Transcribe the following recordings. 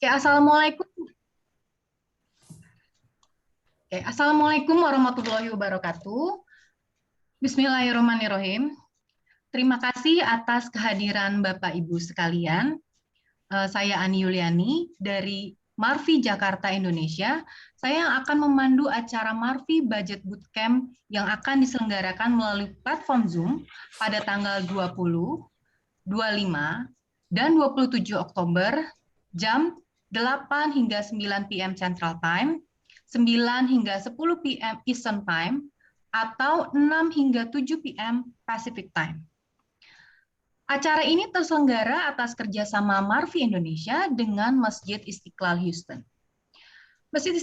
Oke, Assalamualaikum. Assalamualaikum warahmatullahi wabarakatuh. Bismillahirrahmanirrahim. Terima kasih atas kehadiran Bapak Ibu sekalian. Saya Ani Yuliani dari Marfi Jakarta, Indonesia. Saya yang akan memandu acara Marfi Budget Bootcamp yang akan diselenggarakan melalui platform Zoom pada tanggal 20, 25, dan 27 Oktober jam 8 hingga 9 PM Central Time, 9 hingga 10 PM Eastern Time, atau 6 hingga 7 PM Pacific Time. Acara ini terselenggara atas kerjasama Marfi Indonesia dengan Masjid Istiqlal Houston. Masjid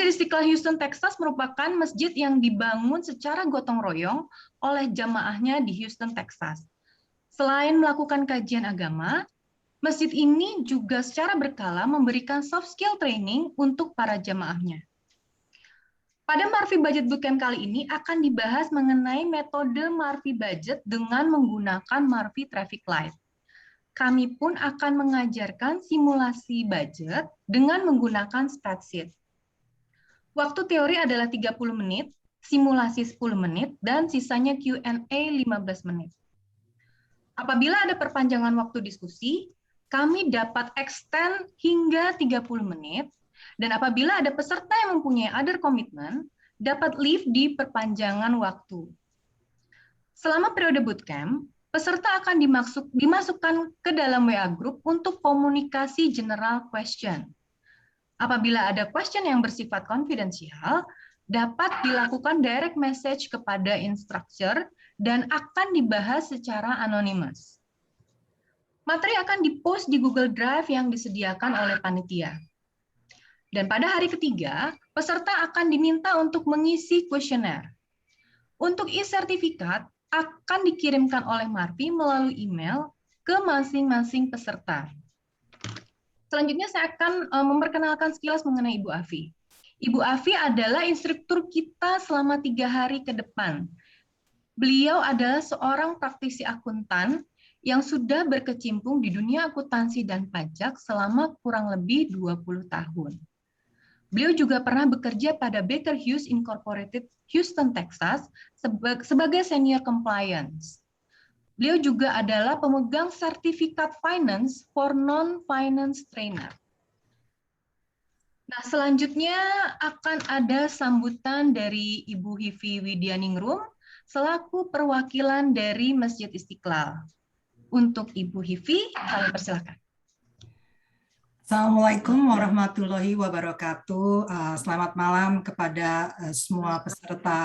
Istiqlal Houston, Texas merupakan masjid yang dibangun secara gotong royong oleh jamaahnya di Houston, Texas. Selain melakukan kajian agama, masjid ini juga secara berkala memberikan soft skill training untuk para jamaahnya. Pada Marfi Budget Bootcamp kali ini akan dibahas mengenai metode Marfi Budget dengan menggunakan Marfi Traffic Light. Kami pun akan mengajarkan simulasi budget dengan menggunakan spreadsheet. Waktu teori adalah 30 menit, simulasi 10 menit, dan sisanya Q&A 15 menit. Apabila ada perpanjangan waktu diskusi, kami dapat extend hingga 30 menit, dan apabila ada peserta yang mempunyai other commitment, dapat leave di perpanjangan waktu. Selama periode bootcamp, peserta akan dimasukkan ke dalam WA group untuk komunikasi general question. Apabila ada question yang bersifat konfidensial, dapat dilakukan direct message kepada instructor dan akan dibahas secara anonymous. Materi akan dipost di Google Drive yang disediakan oleh panitia. Dan pada hari ketiga, peserta akan diminta untuk mengisi kuesioner. Untuk e-sertifikat akan dikirimkan oleh Marfi melalui email ke masing-masing peserta. Selanjutnya saya akan memperkenalkan sekilas mengenai Ibu Afi. Ibu Afi adalah instruktur kita selama 3 hari ke depan. Beliau adalah seorang praktisi akuntan yang sudah berkecimpung di dunia akuntansi dan pajak selama kurang lebih 20 tahun. Beliau juga pernah bekerja pada Baker Hughes Incorporated, Houston, Texas, sebagai senior compliance. Beliau juga adalah pemegang sertifikat finance for non-finance trainer. Nah, selanjutnya akan ada sambutan dari Ibu Hivi Widianingrum selaku perwakilan dari Masjid Istiqlal. Untuk Ibu Hivi, kami persilakan. Assalamualaikum warahmatullahi wabarakatuh. Selamat malam kepada semua peserta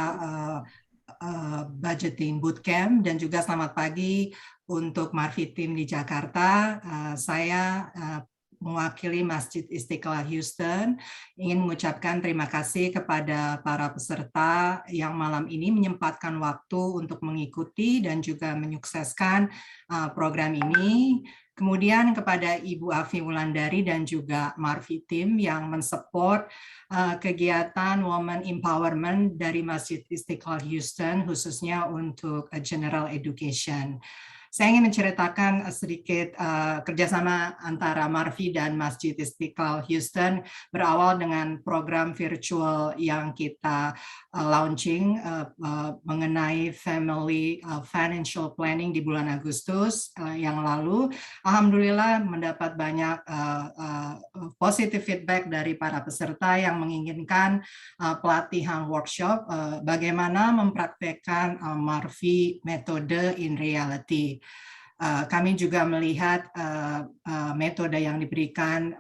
budgeting bootcamp dan juga selamat pagi untuk Marfi Team di Jakarta. Saya mewakili Masjid Istiqlal Houston ingin mengucapkan terima kasih kepada para peserta yang malam ini menyempatkan waktu untuk mengikuti dan juga menyukseskan program ini. Kemudian kepada Ibu Afi Wulandari dan juga Marfi Team yang mensupport kegiatan Women Empowerment dari Masjid Istiqlal Houston khususnya untuk general education. Saya ingin menceritakan sedikit kerjasama antara Marfi dan Masjid Istiqlal Houston berawal dengan program virtual yang kita launching mengenai family financial planning di bulan Agustus yang lalu. Alhamdulillah mendapat banyak positive feedback dari para peserta yang menginginkan pelatihan workshop bagaimana mempraktekkan Marfi metode in reality. Kami juga melihat metode yang diberikan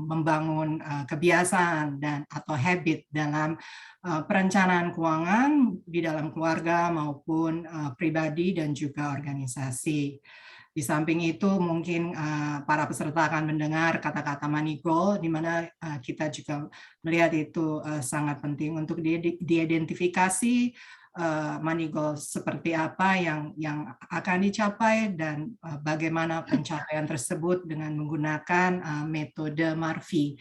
membangun kebiasaan dan atau habit dalam perencanaan keuangan di dalam keluarga maupun pribadi dan juga organisasi. Di samping itu mungkin para peserta akan mendengar kata-kata money goal, di mana kita juga melihat itu sangat penting untuk diidentifikasi money goal seperti apa yang akan dicapai dan bagaimana pencapaian tersebut dengan menggunakan metode Marfi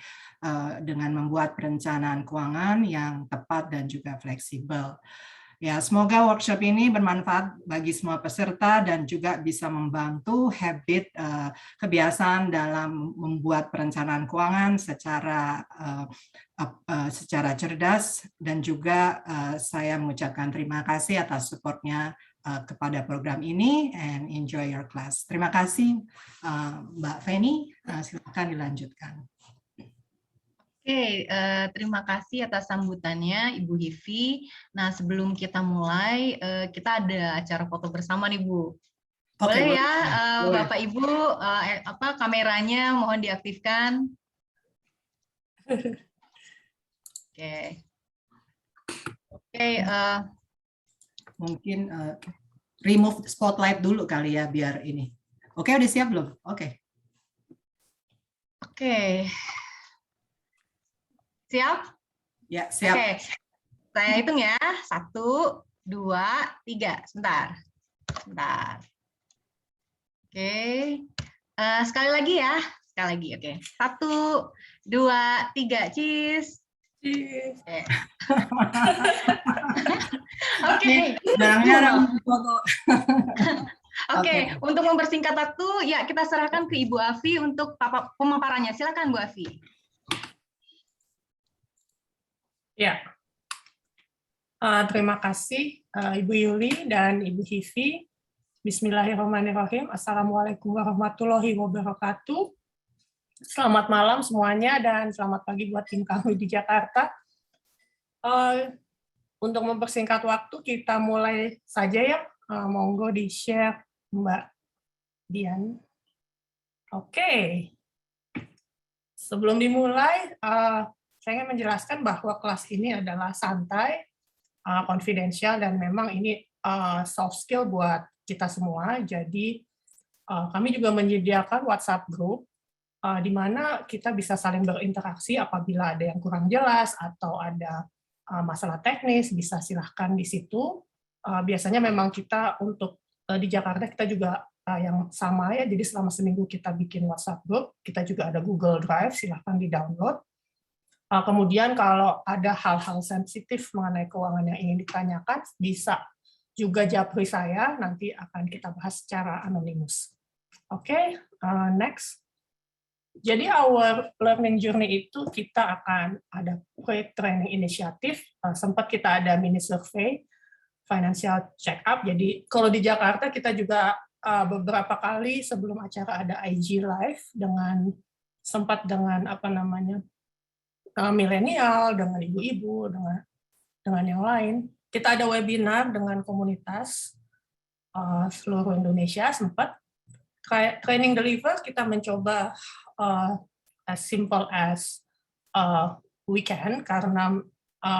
dengan membuat perencanaan keuangan yang tepat dan juga fleksibel. Ya, semoga workshop ini bermanfaat bagi semua peserta dan juga bisa membantu habit kebiasaan dalam membuat perencanaan keuangan secara cerdas, dan juga saya mengucapkan terima kasih atas supportnya kepada program ini, and enjoy your class. Terima kasih Mbak Feni, silakan dilanjutkan. Oke, terima kasih atas sambutannya Ibu Hivi. Nah, sebelum kita mulai, kita ada acara foto bersama nih Bu. Boleh ya, Bapak Ibu, kameranya mohon diaktifkan. Oke. Mungkin remove spotlight dulu kali ya, biar ini. Oke, udah siap belum? Oke. Siap? Ya, siap. Oke, saya hitung ya. 1, 2, 3. Sebentar. Oke. Sekali lagi ya. Sekali lagi, oke. 1, 2, 3. Cheese. Oke. Oke, untuk mempersingkat waktu, ya kita serahkan ke Ibu Afi untuk pemaparannya. Silakan Bu Afi. Ya, terima kasih Ibu Yuli dan Ibu Hivi. Bismillahirrahmanirrahim. Assalamualaikum warahmatullahi wabarakatuh. Selamat malam semuanya dan selamat pagi buat tim kami di Jakarta. Untuk mempersingkat waktu, kita mulai saja ya. Monggo di-share Mbak Dian. Oke. Sebelum dimulai, saya ingin menjelaskan bahwa kelas ini adalah santai, confidential, dan memang ini soft skill buat kita semua. Jadi kami juga menyediakan WhatsApp group di mana kita bisa saling berinteraksi apabila ada yang kurang jelas atau ada masalah teknis, bisa silahkan di situ. Biasanya memang kita untuk di Jakarta kita juga yang sama ya, jadi selama seminggu kita bikin WhatsApp group, kita juga ada Google Drive, silahkan di-download. Kemudian kalau ada hal-hal sensitif mengenai keuangan yang ingin ditanyakan, bisa juga japri saya, nanti akan kita bahas secara anonimus. Oke, next. Jadi our learning journey itu kita akan ada pre-training initiative, sempat kita ada mini survey, financial check-up, jadi kalau di Jakarta kita juga beberapa kali sebelum acara ada IG Live, sempat dengan milenial, dengan ibu-ibu, dengan yang lain. Kita ada webinar dengan komunitas seluruh Indonesia, sempat. Training deliver, kita mencoba as simple as we can, karena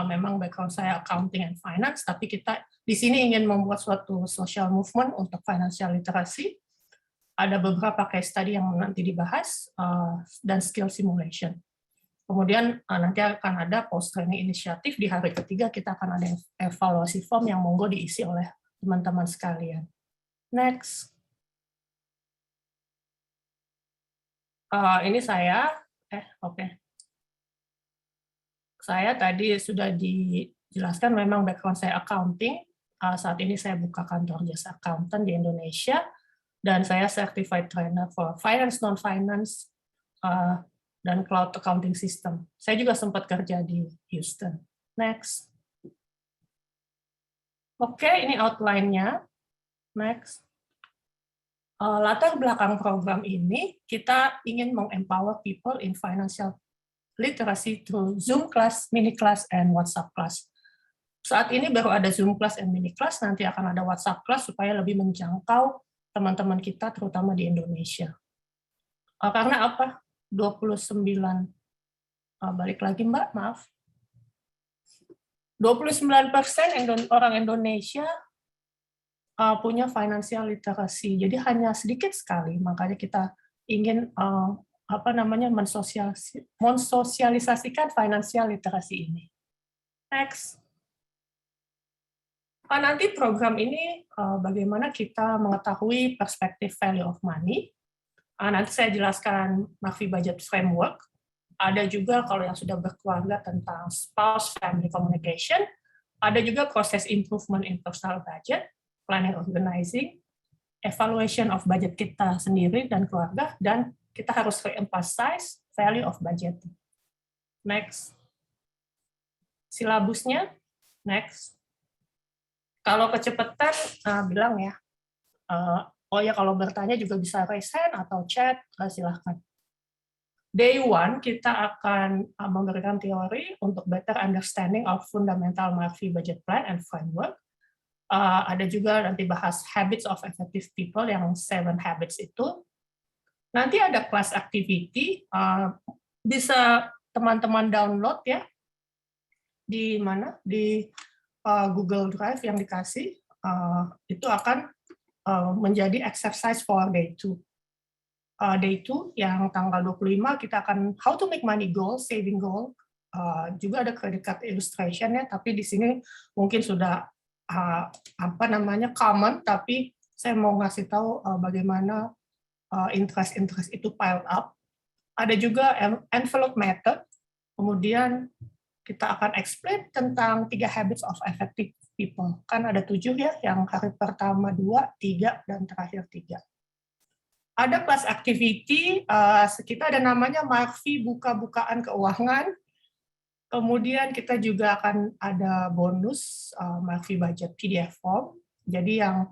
memang background saya accounting and finance, tapi kita di sini ingin membuat suatu social movement untuk financial literacy. Ada beberapa case study yang nanti dibahas, dan skill simulation. Kemudian nanti akan ada post-training inisiatif, di hari ketiga kita akan ada evaluasi form yang monggo diisi oleh teman-teman sekalian. Next. Ini saya, Saya tadi sudah dijelaskan memang background saya accounting, saat ini saya buka kantor jasa accountant di Indonesia, dan saya certified trainer for finance, non-finance, dan cloud accounting system. Saya juga sempat kerja di Houston. Next. Oke, ini outline-nya. Next. Latar belakang program ini, kita ingin meng-empower people in financial literacy through Zoom class, mini class, and WhatsApp class. Saat ini baru ada Zoom class and mini class, nanti akan ada WhatsApp class supaya lebih menjangkau teman-teman kita, terutama di Indonesia. Karena apa? 29, balik lagi Mbak, maaf. 29% orang Indonesia punya financial literacy, jadi hanya sedikit sekali, makanya kita ingin mensosialisasikan financial literacy ini. Next. Nanti program ini bagaimana kita mengetahui perspektif value of money. Nanti saya jelaskan Mafi Budget Framework. Ada juga kalau yang sudah berkeluarga tentang spouse family communication. Ada juga proses improvement in personal budget, planning organizing, evaluation of budget kita sendiri dan keluarga, dan kita harus re-emphasize value of budget. Next. Silabusnya, next. Kalau kecepatan, bilang ya, oh ya kalau bertanya juga bisa raise hand atau chat, silahkan. Day 1 kita akan memberikan teori untuk better understanding of fundamental Murphy budget plan and framework. Ada juga nanti bahas habits of effective people yang 7 habits itu. Nanti ada class activity, bisa teman-teman download ya di mana di Google Drive yang dikasih, itu akan menjadi exercise for day 2. Day 2 yang tanggal 25 kita akan how to make money goal, saving goal. Juga ada credit card illustration ya, tapi di sini mungkin sudah common, tapi saya mau ngasih tahu bagaimana interest itu piled up. Ada juga envelope method, kemudian kita akan explain tentang 3 habits of effective people. Kan ada 7 ya, yang hari pertama 2, 3, dan terakhir 3. Ada class activity, kita ada namanya Murphy buka-bukaan keuangan. Kemudian kita juga akan ada bonus Murphy budget PDF form. Jadi yang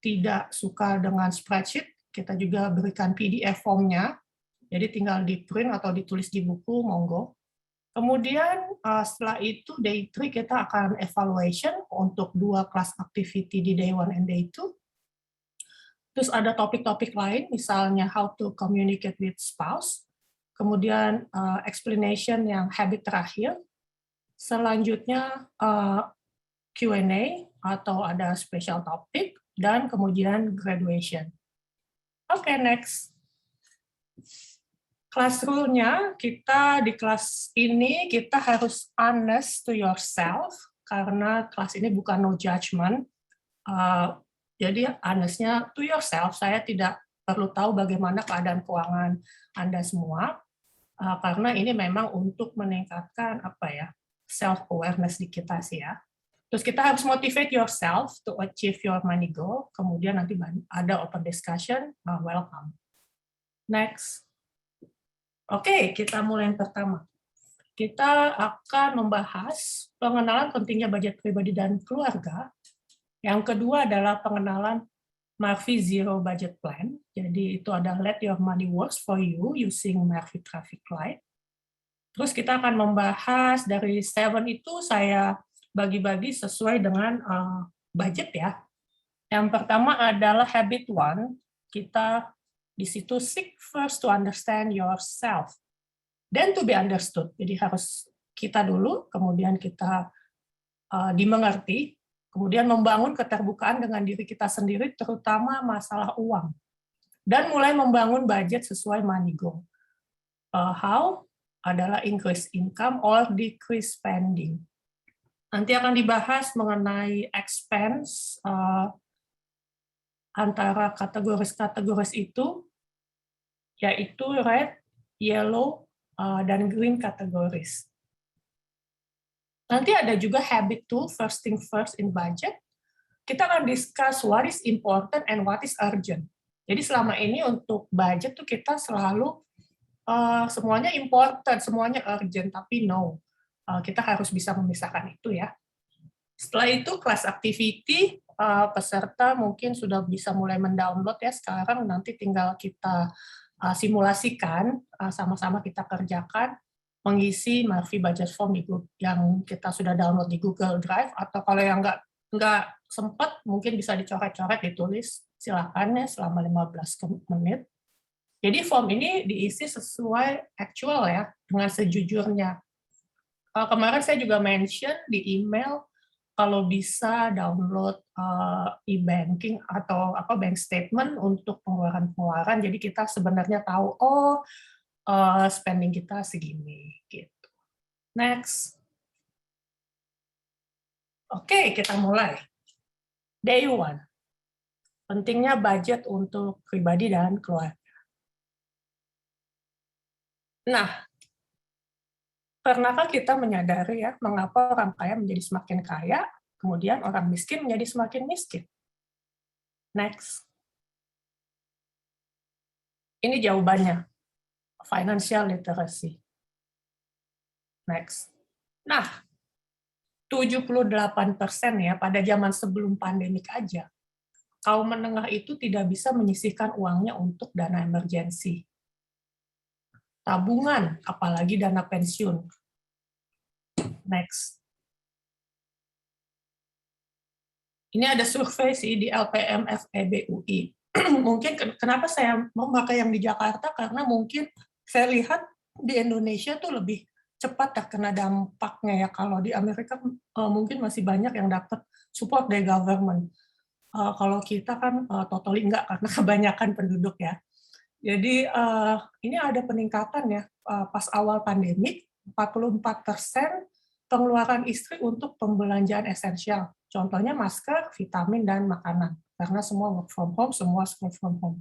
tidak suka dengan spreadsheet, kita juga berikan PDF formnya. Jadi tinggal di print atau ditulis di buku, monggo. Kemudian setelah itu day 3 kita akan evaluation untuk 2 class activity di day 1 and day 2. Terus ada topik-topik lain, misalnya how to communicate with spouse. Kemudian explanation yang habit terakhir. Selanjutnya Q&A atau ada special topic, dan kemudian graduation. Oke, next. Class rule-nya, kita di kelas ini kita harus honest to yourself, karena kelas ini bukan no judgment. Jadi honest-nya to yourself, saya tidak perlu tahu bagaimana keadaan keuangan Anda semua, karena ini memang untuk meningkatkan self-awareness di kita sih ya. Terus kita harus motivate yourself to achieve your money goal, kemudian nanti ada open discussion, welcome. Next. Oke, kita mulai yang pertama. Kita akan membahas pengenalan pentingnya budget pribadi dan keluarga. Yang kedua adalah pengenalan Murphy Zero Budget Plan. Jadi itu ada Let Your Money Works for You using Murphy Traffic Light. Terus kita akan membahas dari 7 itu saya bagi-bagi sesuai dengan budget ya. Yang pertama adalah Habit 1. Kita di situ seek first to understand yourself, then to be understood. Jadi harus kita dulu, kemudian kita dimengerti, kemudian membangun keterbukaan dengan diri kita sendiri, terutama masalah uang. Dan mulai membangun budget sesuai money goal. How? Adalah increase income or decrease spending. Nanti akan dibahas mengenai expense, antara kategoris-kategoris itu, yaitu red, yellow, dan green kategoris. Nanti ada juga habit 2, first thing first in budget. Kita akan discuss what is important and what is urgent. Jadi selama ini untuk budget tuh kita selalu semuanya important, semuanya urgent, tapi no. Kita harus bisa memisahkan itu ya. Setelah itu class activity, peserta mungkin sudah bisa mulai mendownload ya sekarang, nanti tinggal kita simulasikan, sama-sama kita kerjakan, mengisi Murphy Budget Form yang kita sudah download di Google Drive, atau kalau yang nggak sempat mungkin bisa dicoret-coret, ditulis, silakan ya selama 15 menit. Jadi form ini diisi sesuai actual ya, dengan sejujurnya. Kemarin saya juga mention di email, kalau bisa download e-banking atau bank statement untuk pengeluaran-pengeluaran, jadi kita sebenarnya tahu, spending kita segini. Gitu. Next. Oke, kita mulai. Day 1. Pentingnya budget untuk pribadi dan keluarga. Nah, pernahkah kita menyadari ya, mengapa orang kaya menjadi semakin kaya, kemudian orang miskin menjadi semakin miskin? Next. Ini jawabannya, financial literacy. Next. Nah, 78% ya, pada zaman sebelum pandemik aja, kaum menengah itu tidak bisa menyisihkan uangnya untuk dana emergensi, tabungan, apalagi dana pensiun. Next. Ini ada survei sih di LPM FEB UI. Mungkin kenapa saya memakai yang di Jakarta, karena mungkin saya lihat di Indonesia tuh lebih cepat terkena dampaknya ya. Kalau di Amerika mungkin masih banyak yang dapat support dari government. Kalau kita kan totally enggak, karena kebanyakan penduduk ya. Jadi ini ada peningkatan ya, pas awal pandemik, 44% pengeluaran istri untuk pembelanjaan esensial. Contohnya masker, vitamin, dan makanan. Karena semua work from home, semua school from home.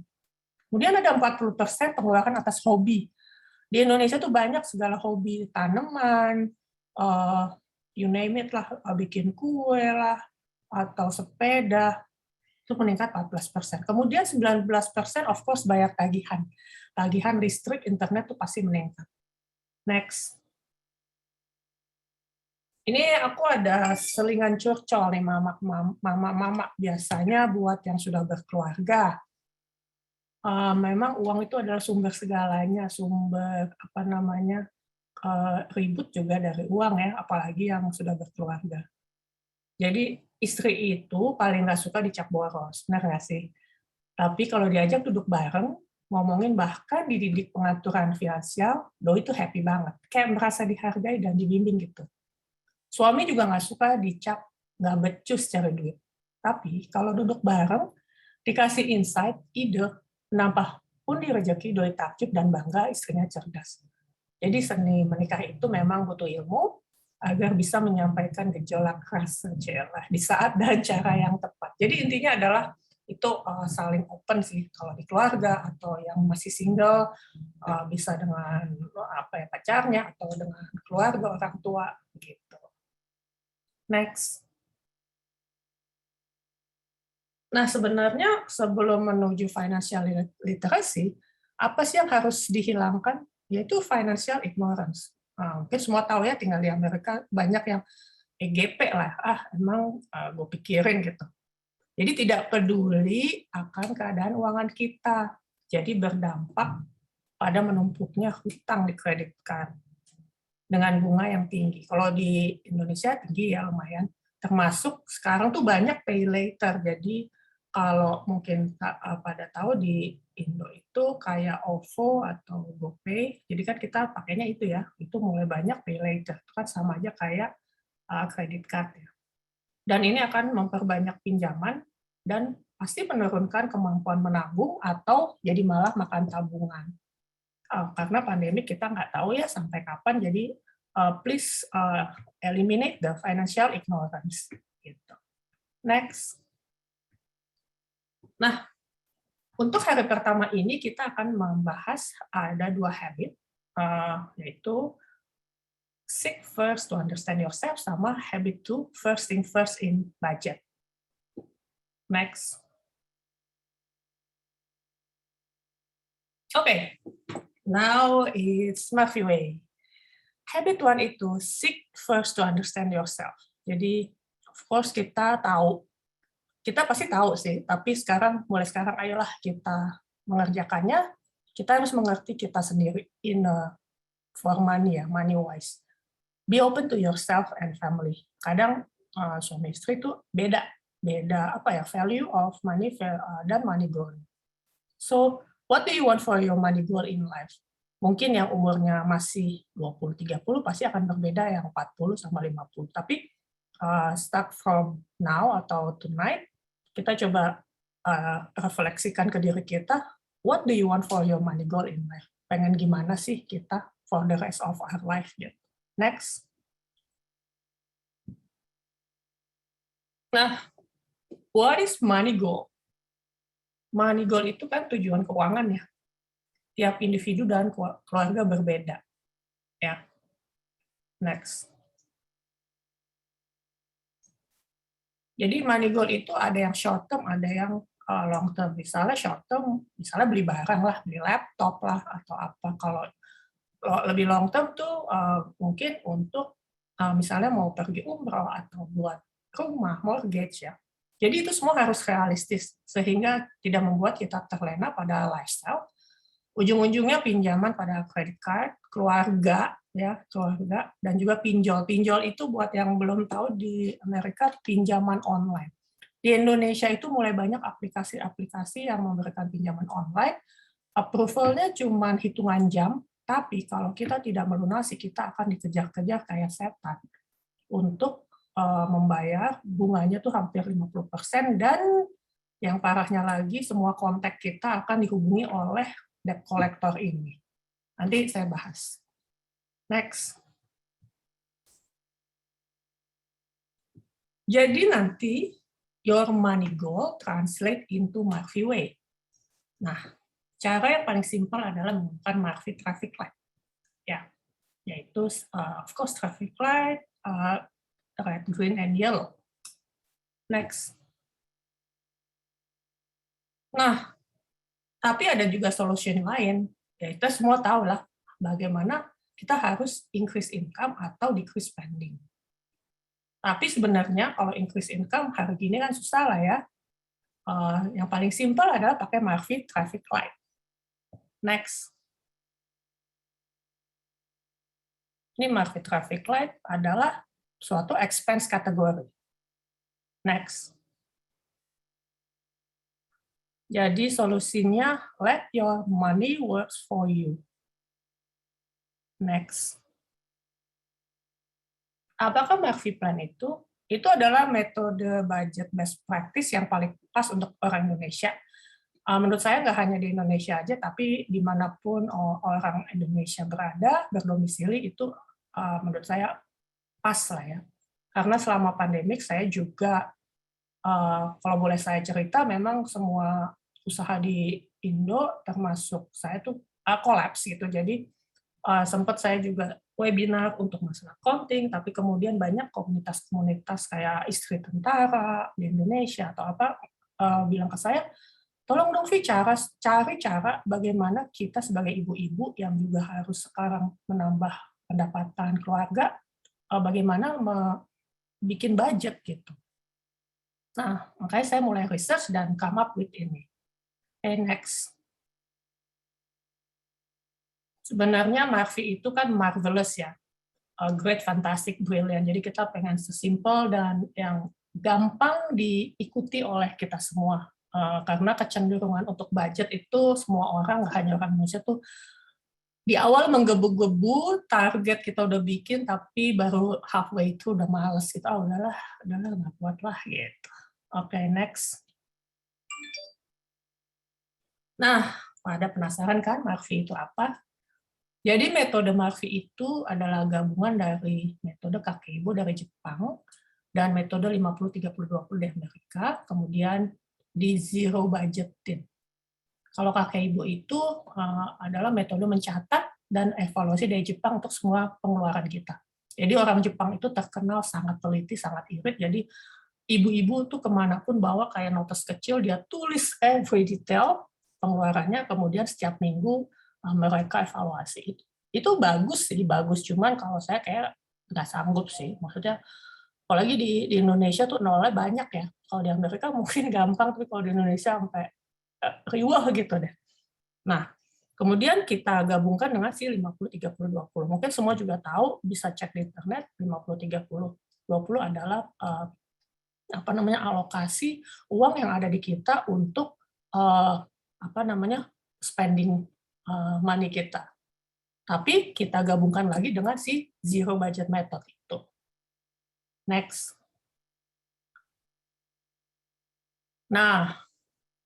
Kemudian ada 40% pengeluaran atas hobi. Di Indonesia tuh banyak segala hobi, tanaman, you name it lah, bikin kue lah, atau sepeda, itu meningkat 14%. Kemudian 19% of course bayar tagihan. Tagihan listrik, internet tuh pasti meningkat. Next. Ini aku ada selingan curcol nih, mama biasanya buat yang sudah berkeluarga. Memang uang itu adalah sumber segalanya, sumber ribut juga dari uang ya, apalagi yang sudah berkeluarga. Jadi istri itu paling nggak suka dicap boros, benar nggak sih? Tapi kalau diajak duduk bareng, ngomongin bahkan dididik pengaturan finansial, doi itu happy banget, kayak merasa dihargai dan dibimbing gitu. Suami juga nggak suka dicap nggak becus cari duit. Tapi kalau duduk bareng, dikasih insight, ide, menambah pundi rezeki, doi takjub dan bangga istrinya cerdas. Jadi seni menikah itu memang butuh ilmu agar bisa menyampaikan gejolak rasa di saat dan cara yang tepat. Jadi intinya adalah itu saling open sih, kalau di keluarga atau yang masih single bisa dengan pacarnya atau dengan keluarga orang tua gitu. Next. Nah, sebenarnya sebelum menuju financial literacy, apa sih yang harus dihilangkan? Yaitu financial ignorance. Nah, mungkin semua tahu ya, tinggal di Amerika banyak yang EGP lah, emang gue pikirin gitu. Jadi tidak peduli akan keadaan keuangan kita. Jadi berdampak pada menumpuknya hutang di credit card dengan bunga yang tinggi. Kalau di Indonesia tinggi ya lumayan. Termasuk sekarang tuh banyak pay later. Jadi kalau mungkin pada tahu di Indo itu kayak OVO atau GoPay. Jadi kan kita pakainya itu ya. Itu mulai banyak pay later. Itu kan sama aja kayak credit card ya. Dan ini akan memperbanyak pinjaman dan pasti menurunkan kemampuan menabung atau jadi malah makan tabungan. Karena pandemi kita nggak tahu ya sampai kapan, jadi please eliminate the financial ignorance. Gitu. Next. Nah, untuk hari pertama ini kita akan membahas ada 2 habit, yaitu seek first to understand yourself sama habit 2, first thing first in budget. Next. Okay. Now it's Murphy Way. Habit 1 itu seek first to understand yourself. Jadi, of course kita pasti tahu sih, tapi mulai sekarang ayolah kita mengerjakannya, kita harus mengerti kita sendiri for money ya, money wise. Be open to yourself and family. Kadang suami istri itu beda value of money dan money goal. So, what do you want for your money goal in life? Mungkin yang umurnya masih 20-30 pasti akan berbeda yang 40 sama 50. Tapi start from now atau tonight, kita coba refleksikan ke diri kita, what do you want for your money goal in life? Pengen gimana sih kita for the rest of our life? Gitu. Next. Nah, what is money goal? Money goal itu kan tujuan keuangan ya. Tiap individu dan keluarga berbeda. Ya. Next. Jadi money goal itu ada yang short term, ada yang long term. Misalnya short term, misalnya beli barang lah, beli laptop lah, atau apa. Kalau lebih long term tuh mungkin untuk misalnya mau pergi umroh atau buat rumah, mortgage ya. Jadi itu semua harus realistis, sehingga tidak membuat kita terlena pada lifestyle. Ujung-ujungnya pinjaman pada credit card, keluarga, ya keluarga, dan juga pinjol. Pinjol itu buat yang belum tahu di Amerika pinjaman online. Di Indonesia itu mulai banyak aplikasi-aplikasi yang memberikan pinjaman online. Approval-nya cuma hitungan jam, tapi kalau kita tidak melunasi, kita akan dikejar-kejar kayak setan untuk membayar bunganya tuh hampir 50%, dan yang parahnya lagi semua kontak kita akan dihubungi oleh debt collector ini. Nanti saya bahas. Next. Jadi nanti your money goal translate into Murphy way. Nah, cara yang paling simpel adalah menggunakan Murphy traffic light. Ya, yaitu of course traffic light, red, green, and yellow. Next. Nah, tapi ada juga solution lain. Ya, kita semua tahu lah bagaimana kita harus increase income atau decrease spending. Tapi sebenarnya kalau increase income hari gini kan susah lah ya. Yang paling simpel adalah pakai Murphy traffic light. Next. Ini Murphy traffic light adalah suatu expense kategori. Next. Jadi solusinya let your money works for you. Next. Apakah Murphy Plan itu? Itu adalah metode budget best practice yang paling pas untuk orang Indonesia. Menurut saya nggak hanya di Indonesia aja, tapi dimanapun orang Indonesia berada, berdomisili, itu menurut saya pas lah ya. Karena selama pandemik saya juga, kalau boleh saya cerita, memang semua usaha di Indo, termasuk saya tuh kolaps gitu. Jadi sempat saya juga webinar untuk masalah accounting, tapi kemudian banyak komunitas-komunitas kayak istri tentara di Indonesia atau apa bilang ke saya, tolong dong Vi cari cara bagaimana kita sebagai ibu-ibu yang juga harus sekarang menambah pendapatan keluarga, bagaimana bikin budget gitu. Nah, makanya saya mulai research dan come up with ini. Next. Sebenarnya Murphy itu kan marvelous ya, great, fantastic, brilliant. Jadi kita pengen sesimpel dan yang gampang diikuti oleh kita semua. Karena kecenderungan untuk budget itu semua orang, nggak hanya orang Indonesia tuh di awal menggebu-gebu, target kita udah bikin, tapi baru halfway through udah males gitu. Udahlah nggak kuat lah gitu. Oke, next. Nah, pada penasaran kan Murphy itu apa? Jadi metode Murphy itu adalah gabungan dari metode kakek ibu dari Jepang dan metode 50-30-20 dari Amerika, kemudian di zero budgeting. Kalau kakek ibu itu adalah metode mencatat dan evaluasi dari Jepang untuk semua pengeluaran kita. Jadi orang Jepang itu terkenal sangat teliti, sangat irit, jadi ibu-ibu tuh kemanapun bawa kayak notes kecil, dia tulis every detail pengeluarannya, kemudian setiap minggu mereka evaluasi. Itu bagus sih, bagus. Cuman kalau saya kayak nggak sanggup sih. Maksudnya, apalagi di Indonesia tuh nolnya banyak ya. Kalau di Amerika mungkin gampang, tapi kalau di Indonesia sampai riwah gitu deh. Nah, kemudian kita gabungkan dengan si 50-30-20. Mungkin semua juga tahu, bisa cek di internet, 50-30-20 adalah alokasi uang yang ada di kita untuk spending money kita. Tapi kita gabungkan lagi dengan si zero budget method itu. Next. Nah,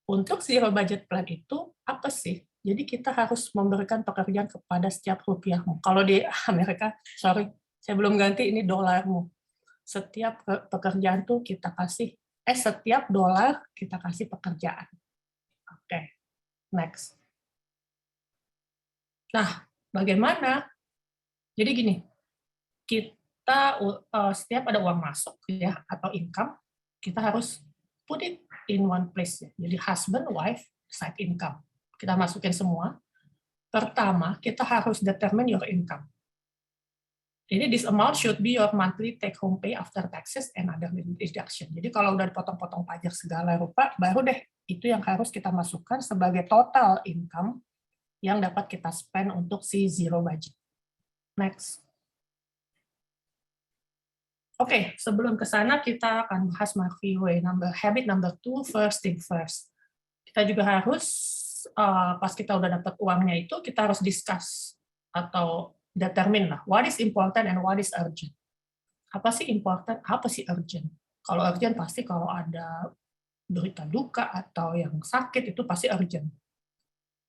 untuk zero budget plan itu apa sih? Jadi kita harus memberikan pekerjaan kepada setiap rupiahmu. Kalau di Amerika, sorry, saya belum ganti, ini dolarmu. Setiap pekerjaan tuh kita kasih, setiap dolar kita kasih pekerjaan. Oke, next. Nah, bagaimana? Jadi gini, kita setiap ada uang masuk ya atau income, kita harus put it in one place ya. Jadi husband, wife, side income. Kita masukin semua. Pertama, kita harus determine your income. Jadi this amount should be your monthly take home pay after taxes and other deduction. Jadi kalau udah dipotong-potong pajak segala rupa, baru deh itu yang harus kita masukkan sebagai total income yang dapat kita spend untuk si zero budget. Next. Oke, sebelum ke sana kita akan bahas Murphy Way. Habit number 2, first thing first. Kita juga harus, pas kita udah dapat uangnya itu, kita harus discuss atau determine lah, what is important and what is urgent. Apa sih important, apa sih urgent? Kalau urgent pasti kalau ada berita duka atau yang sakit itu pasti urgent.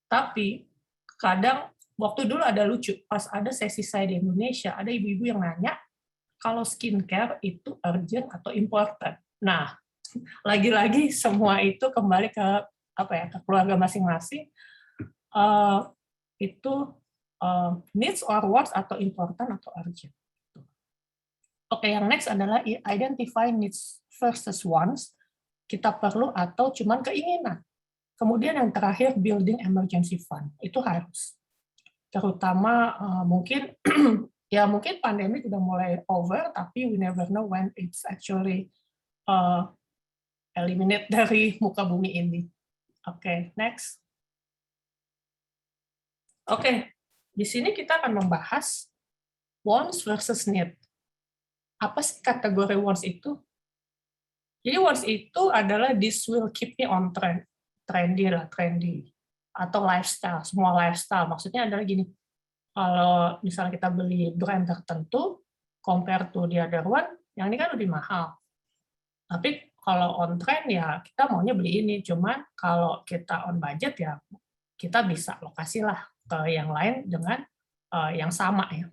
Tapi kadang waktu dulu ada lucu, pas ada sesi saya di Indonesia, ada ibu-ibu yang nanya kalau skincare itu urgent atau important. Nah, lagi-lagi semua itu kembali ke apa ya, ke keluarga masing-masing. Itu needs or wants atau important atau urgent. Oke, yang next adalah identify needs versus wants. Kita perlu atau cuman keinginan. Kemudian yang terakhir building emergency fund. Itu harus. Terutama mungkin ya mungkin pandemi udah mulai over, tapi we never know when it's actually eliminate dari muka bumi ini. Oke, next. Oke, di sini kita akan membahas wants versus need. Apa sih kategori wants itu? Jadi wants itu adalah this will keep me on trend. Trendy. Atau lifestyle, semua lifestyle. Maksudnya adalah gini, kalau misalnya kita beli brand tertentu, compare to the other one, yang ini kan lebih mahal. Tapi kalau on trend ya kita maunya beli ini. Cuman kalau kita on budget ya kita bisa lokasi lah ke yang lain dengan yang sama ya.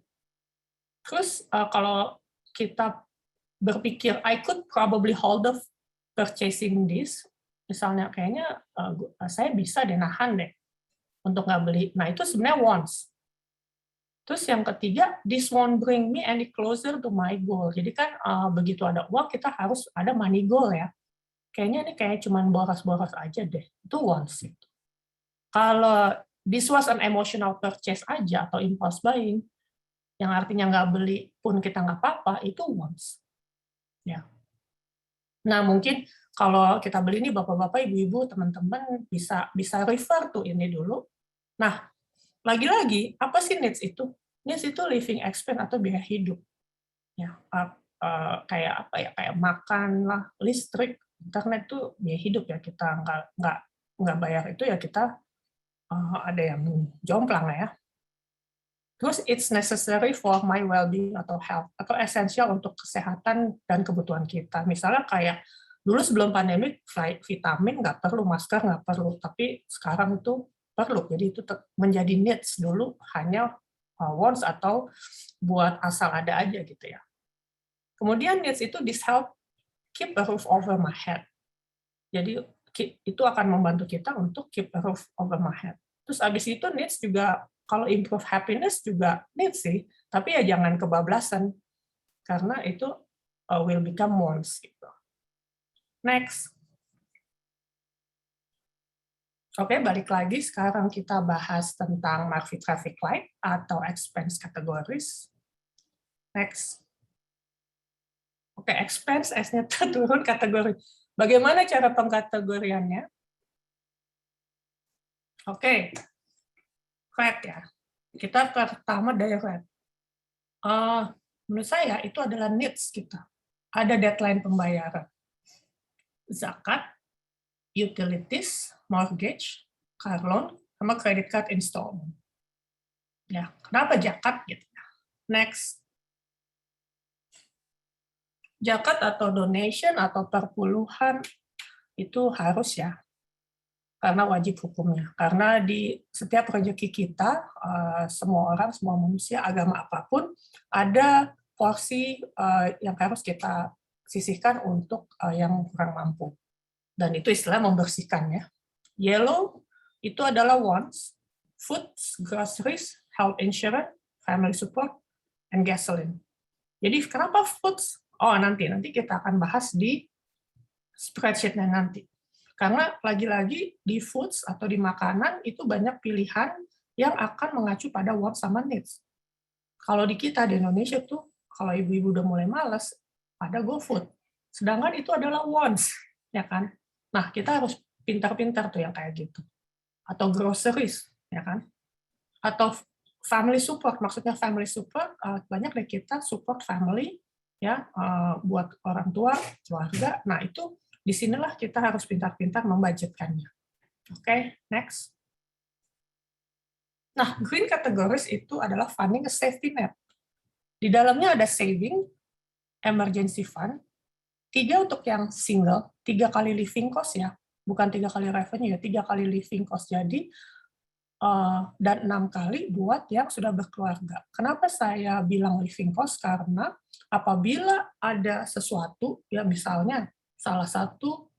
Terus kalau kita berpikir I could probably hold off purchasing this, misalnya kayaknya saya bisa deh nahan deh untuk nggak beli. Nah itu sebenarnya wants. Terus yang ketiga, this won't bring me any closer to my goal. Jadi kan begitu ada uang kita harus ada money goal ya. Kayaknya ini kayak cuman boros-boros aja deh. Itu wants. Kalau this was an emotional purchase aja atau impulse buying, yang artinya nggak beli pun kita nggak apa-apa, itu wants. Ya. Nah mungkin kalau kita beli ini bapak-bapak, ibu-ibu, teman-teman bisa refer to ini dulu. Nah lagi-lagi apa sih needs itu? Needs itu living expense atau biaya hidup. Ya kayak apa ya? Kayak makan lah, listrik, internet tuh biaya hidup ya. Kita nggak bayar itu ya kita ada yang jomplang ya. Terus it's necessary for my well-being atau health, atau esensial untuk kesehatan dan kebutuhan kita. Misalnya kayak dulu sebelum pandemi vitamin nggak perlu, masker nggak perlu, tapi sekarang itu perlu. Jadi itu menjadi needs dulu, hanya wants atau buat asal ada aja gitu ya. Kemudian needs itu this help keep a roof over my head. Jadi itu akan membantu kita untuk keep a roof over my head. Terus abis itu needs juga, kalau improve happiness juga needs sih, tapi ya jangan kebablasan, karena itu will become wants gitu. Next. Oke, balik lagi. Sekarang kita bahas tentang Murphy Traffic Light atau expense categories. Next. Oke, expense S-nya turun kategori. Bagaimana cara pengkategoriannya? Oke, red ya. Kita pertama dari red. Menurut saya itu adalah needs kita. Ada deadline pembayaran. Zakat, utilities, mortgage, car loan, sama credit card installment. Ya, kenapa zakat gitu? Next. Zakat atau donation atau perpuluhan itu harus ya, karena wajib hukumnya. Karena di setiap rezeki kita, semua orang, semua manusia, agama apapun, ada porsi yang harus kita sisihkan untuk yang kurang mampu. Dan itu istilah membersihkan ya. Yellow itu adalah wants, food, groceries, health insurance, family support, and gasoline. Jadi kenapa foods? Oh, nanti kita akan bahas di spreadsheet-nya nanti. Karena lagi-lagi di foods atau di makanan itu banyak pilihan yang akan mengacu pada wants sama needs. Kalau di kita di Indonesia tuh, kalau ibu-ibu udah mulai malas, ada GoFood. Sedangkan itu adalah wants, ya kan? Nah, kita harus pintar-pintar tuh yang kayak gitu. Atau groceries, ya kan? Atau family support, maksudnya family support, banyak dari kita support family, ya, buat orang tua, keluarga. Nah, itu disinilah kita harus pintar-pintar membudgetkannya. Oke, next. Nah, green categories itu adalah funding a safety net. Di dalamnya ada saving, emergency fund, 3 untuk yang single, 3 kali living cost ya, bukan 3 kali revenue ya, 3 kali living cost. Jadi, dan 6 kali buat yang sudah berkeluarga. Kenapa saya bilang living cost? Karena apabila ada sesuatu, ya misalnya salah satu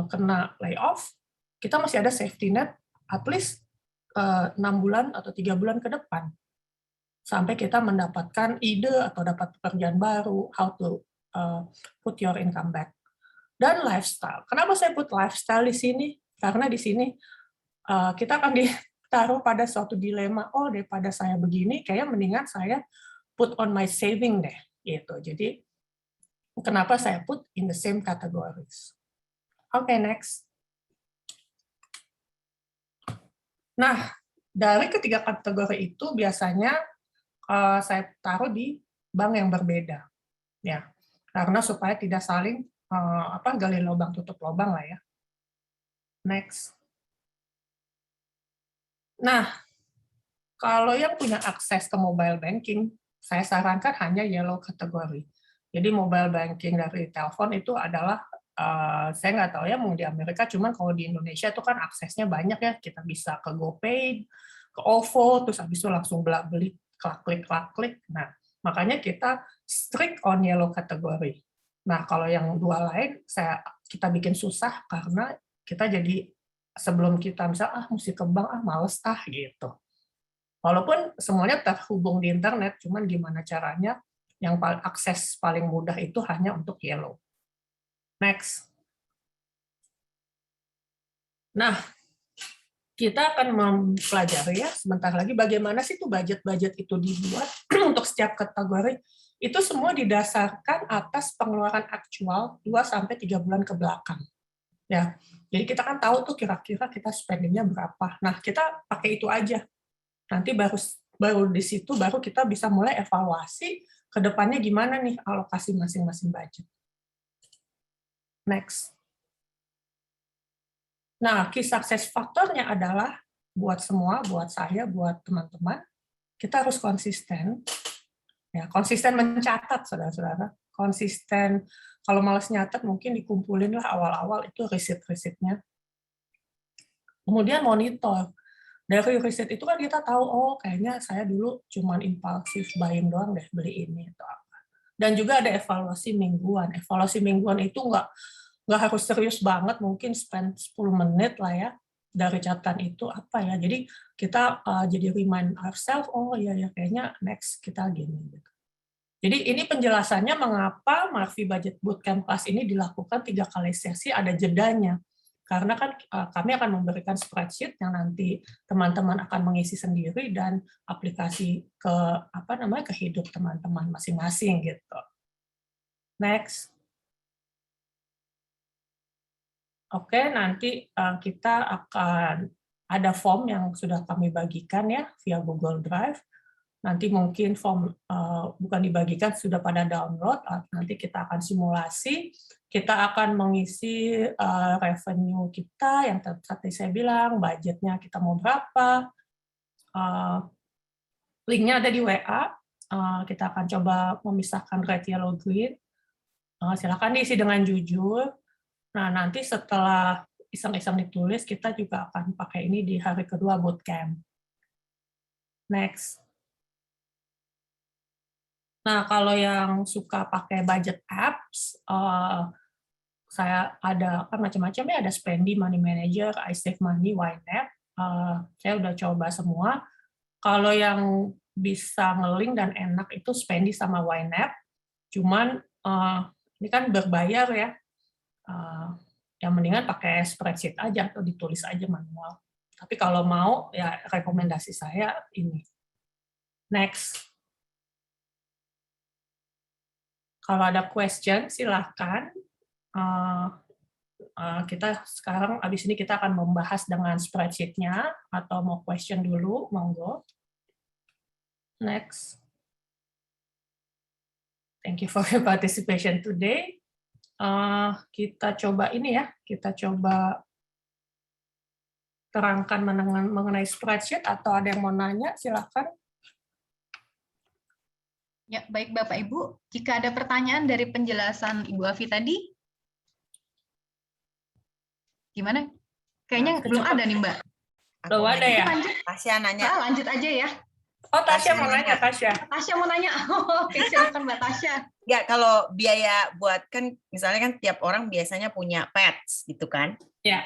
kena layoff, kita masih ada safety net at least 6 bulan atau 3 bulan ke depan. Sampai kita mendapatkan ide atau dapat pekerjaan baru, how to put your income back. Dan lifestyle. Kenapa saya put lifestyle di sini? Karena di sini kita akan ditaruh pada suatu dilema, oh daripada saya begini, kayaknya mendingan saya put on my saving deh. Gitu. Jadi, kenapa saya put in the same categories. Oke, next. Nah, dari ketiga kategori itu biasanya saya taruh di bank yang berbeda, ya, karena supaya tidak saling gali lubang tutup lubang lah ya. Next. Nah, kalau yang punya akses ke mobile banking, saya sarankan hanya yellow kategori. Jadi mobile banking dari telepon itu adalah saya nggak tahu ya mau di Amerika, cuman kalau di Indonesia itu kan aksesnya banyak ya, kita bisa ke GoPay, ke OVO, terus habis itu langsung beli, klik. Nah, makanya kita strict on yellow kategori. Nah, kalau yang dua lain, kita bikin susah karena kita jadi sebelum kita misalnya mesti ke bank, males gitu. Walaupun semuanya terhubung di internet, cuman gimana caranya yang akses paling mudah itu hanya untuk yellow. Next. Nah, kita akan mempelajari ya sebentar lagi bagaimana sih tuh budget-budget itu dibuat untuk setiap kategori. Itu semua didasarkan atas pengeluaran aktual 2-3 bulan ke belakang. Ya. Jadi kita kan tahu tuh kira-kira kita spendingnya berapa. Nah, kita pakai itu aja. Nanti baru di situ baru kita bisa mulai evaluasi ke depannya gimana nih alokasi masing-masing budget. Next. Nah, key success faktornya adalah buat semua, buat saya, buat teman-teman, kita harus konsisten. Ya, konsisten mencatat, saudara-saudara. Konsisten, kalau malas nyatat mungkin dikumpulin lah awal-awal itu riset-risetnya. Kemudian monitor. Dari riset itu kan kita tahu, oh kayaknya saya dulu cuman impulsif buying doang deh, beli ini atau apa. Dan juga ada evaluasi mingguan. Evaluasi mingguan itu nggak harus serius banget, mungkin spend 10 menit lah ya, dari catatan itu apa ya. Jadi kita jadi remind ourselves, oh iya ya kayaknya next kita gini. Gitu. Jadi ini penjelasannya mengapa Marfi Budget Bootcamp Class ini dilakukan 3 kali sesi, ada jedanya. Karena kan kami akan memberikan spreadsheet yang nanti teman-teman akan mengisi sendiri dan aplikasi ke hidup teman-teman masing-masing gitu. Next. Oke, nanti kita akan ada form yang sudah kami bagikan ya via Google Drive. Nanti mungkin form bukan dibagikan, sudah pada download. Nanti kita akan simulasi. Kita akan mengisi revenue kita yang tadi saya bilang, budgetnya kita mau berapa. Linknya ada di WA. Kita akan coba memisahkan red, yellow, green. Silakan diisi dengan jujur. Nah, nanti setelah iseng-iseng ditulis, kita juga akan pakai ini di hari kedua bootcamp. Next. Nah, kalau yang suka pakai budget apps, saya ada kan macam-macam ya, ada Spendy, Money Manager, I Save Money, YNAB. Saya udah coba semua. Kalau yang bisa nge-link dan enak itu Spendy sama YNAB. Cuman ini kan berbayar ya. Yang mendingan pakai spreadsheet aja atau ditulis aja manual. Tapi kalau mau, ya rekomendasi saya ini. Next. Kalau ada question, silahkan. Kita sekarang, abis ini kita akan membahas dengan spreadsheet-nya, atau mau question dulu, monggo. Next. Thank you for your participation today. Kita coba ini ya, kita coba terangkan mengenai spreadsheet, atau ada yang mau nanya, silakan. Ya, baik Bapak Ibu. Jika ada pertanyaan dari penjelasan Ibu Afi tadi, gimana? Kayaknya belum ada nih Mbak. Belum ada ya? Lanjut. Tasya nanya. Lanjut aja ya. Oh, Tasya mau nanya, Tasya. Tasya mau nanya. Oke, silakan Mbak Tasya. Ya, kalau biaya buat, kan misalnya kan tiap orang biasanya punya pets gitu kan? Ya.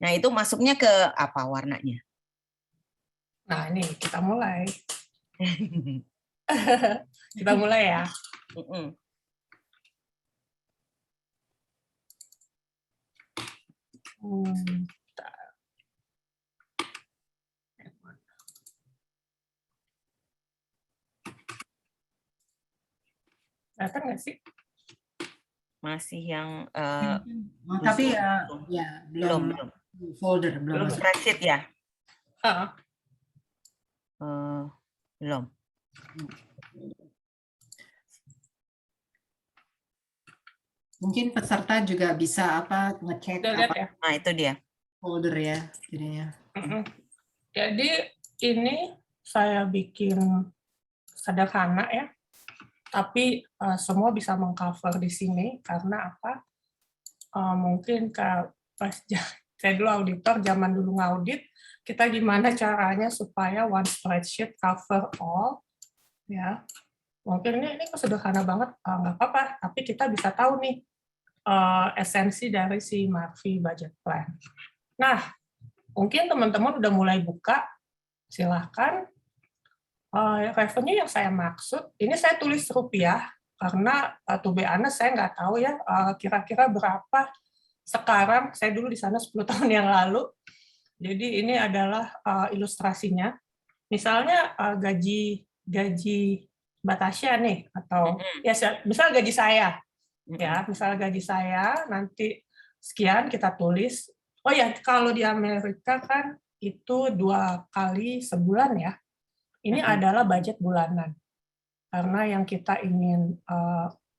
Nah, itu masuknya ke apa warnanya? Nah, ini kita mulai. Kita mulai ya. Datang nggak sih? Masih yang tapi ya belum folder belum spreadsheet ya? Belum. Mungkin peserta juga bisa ngecek apa ya? Nah, itu dia. Folder ya jadinya. Jadi ini saya bikin sederhana ya. Tapi semua bisa mengcover di sini karena apa? Mungkin pas saya dulu auditor, zaman dulu ngaudit, kita gimana caranya supaya one spreadsheet cover all, ya. Mungkin ini sederhana banget, nggak apa-apa, tapi kita bisa tahu nih esensi dari si Marfi Budget Plan. Nah, mungkin teman-teman udah mulai buka, silahkan. Revenue yang saya maksud, ini saya tulis rupiah, karena to be honest, saya nggak tahu ya kira-kira berapa sekarang, saya dulu di sana 10 tahun yang lalu, jadi ini adalah ilustrasinya. Misalnya gaji Mbak Tasya nih, atau ya misal gaji saya, ya misal gaji saya, nanti sekian kita tulis, oh ya kalau di Amerika kan itu 2 kali sebulan ya, ini adalah budget bulanan, karena yang kita ingin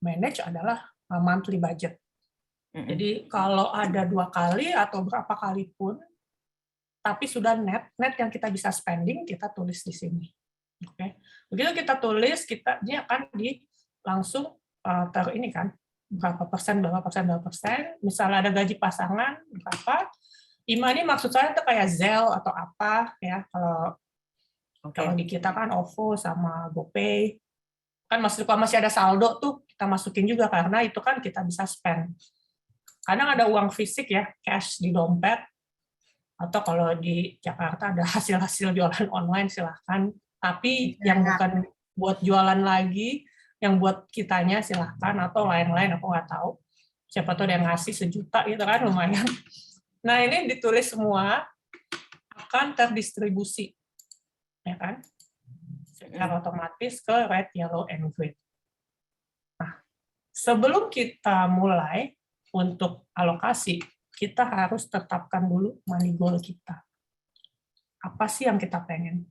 manage adalah monthly budget. Jadi kalau ada 2 kali atau berapa kali pun, tapi sudah net yang kita bisa spending, kita tulis di sini. Oke, begitu kita tulis, dia akan langsung ini kan, berapa persen. Misalnya ada gaji pasangan berapa, ini maksud saya itu kayak Zelle atau apa ya, kalau di kita kan OVO sama GoPay, kan masih ada saldo tuh, kita masukin juga karena itu kan kita bisa spend. Kadang ada uang fisik ya, cash di dompet, atau kalau di Jakarta ada hasil-hasil jualan online, silahkan. Tapi yang bukan buat jualan lagi, yang buat kitanya silahkan, atau lain-lain, aku nggak tahu. Siapa tuh yang ngasih 1 juta gitu kan, lumayan. Nah ini ditulis semua, akan terdistribusi. Ya kan, secara otomatis ke red, yellow, and green. Nah, sebelum kita mulai untuk alokasi, kita harus tetapkan dulu money goal kita. Apa sih yang kita pengen?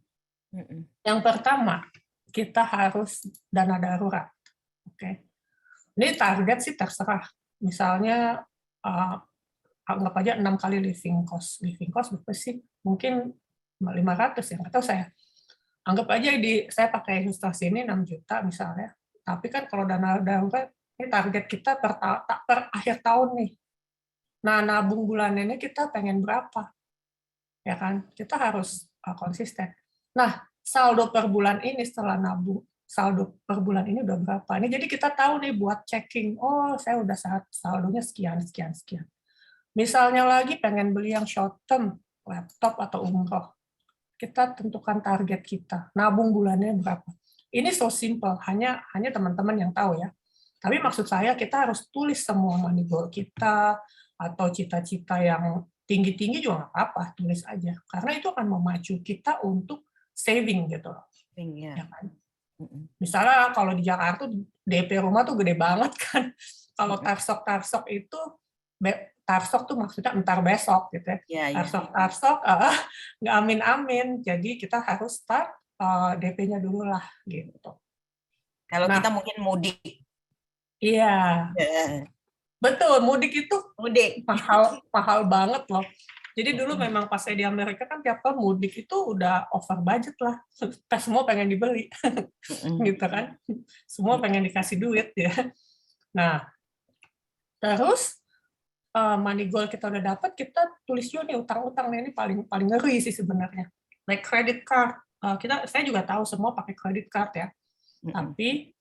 Yang pertama, kita harus dana darurat. Oke, ini target sih terserah. Misalnya, anggap aja 6 kali living cost. Living cost berapa sih? Mungkin 500 ya, atau saya anggap aja saya pakai ilustrasi ini 6 juta misalnya, tapi kan kalau dana darurat ini target kita per akhir tahun nih. Nah, nabung bulanannya kita pengen berapa, ya kan? Kita harus konsisten. Nah, saldo per bulan ini setelah nabung, saldo per bulan ini udah berapa? Ini jadi kita tahu nih buat checking. Oh, saya udah saldonya sekian. Misalnya lagi pengen beli yang short term, laptop atau umroh, kita tentukan target kita, nabung bulannya berapa. Ini so simple, hanya teman-teman yang tahu ya. Tapi maksud saya kita harus tulis semua money goal kita, atau cita-cita yang tinggi-tinggi juga nggak apa-apa, tulis aja. Karena itu akan memacu kita untuk saving gitu loh. Ya kan? Misalnya kalau di Jakarta DP rumah tuh gede banget kan. Kalau tarsok itu, tarsok tuh maksudnya entar besok gitu ya. Tarsok nggak amin-amin. Jadi kita harus start DP-nya dulu lah gitu. Kalau kita mungkin mudik. Iya. Betul, mudik itu mahal banget loh. Jadi dulu memang pas saya di Amerika kan tiap tahun mudik itu udah over budget lah. Semua pengen dibeli. Gitu kan. Semua pengen dikasih duit ya. Nah, terus money goal kita udah dapat, kita tulis juga nih utang-utang. Ini paling ngeri sih sebenarnya. Like credit card. Saya juga tahu semua pakai credit card ya. Tapi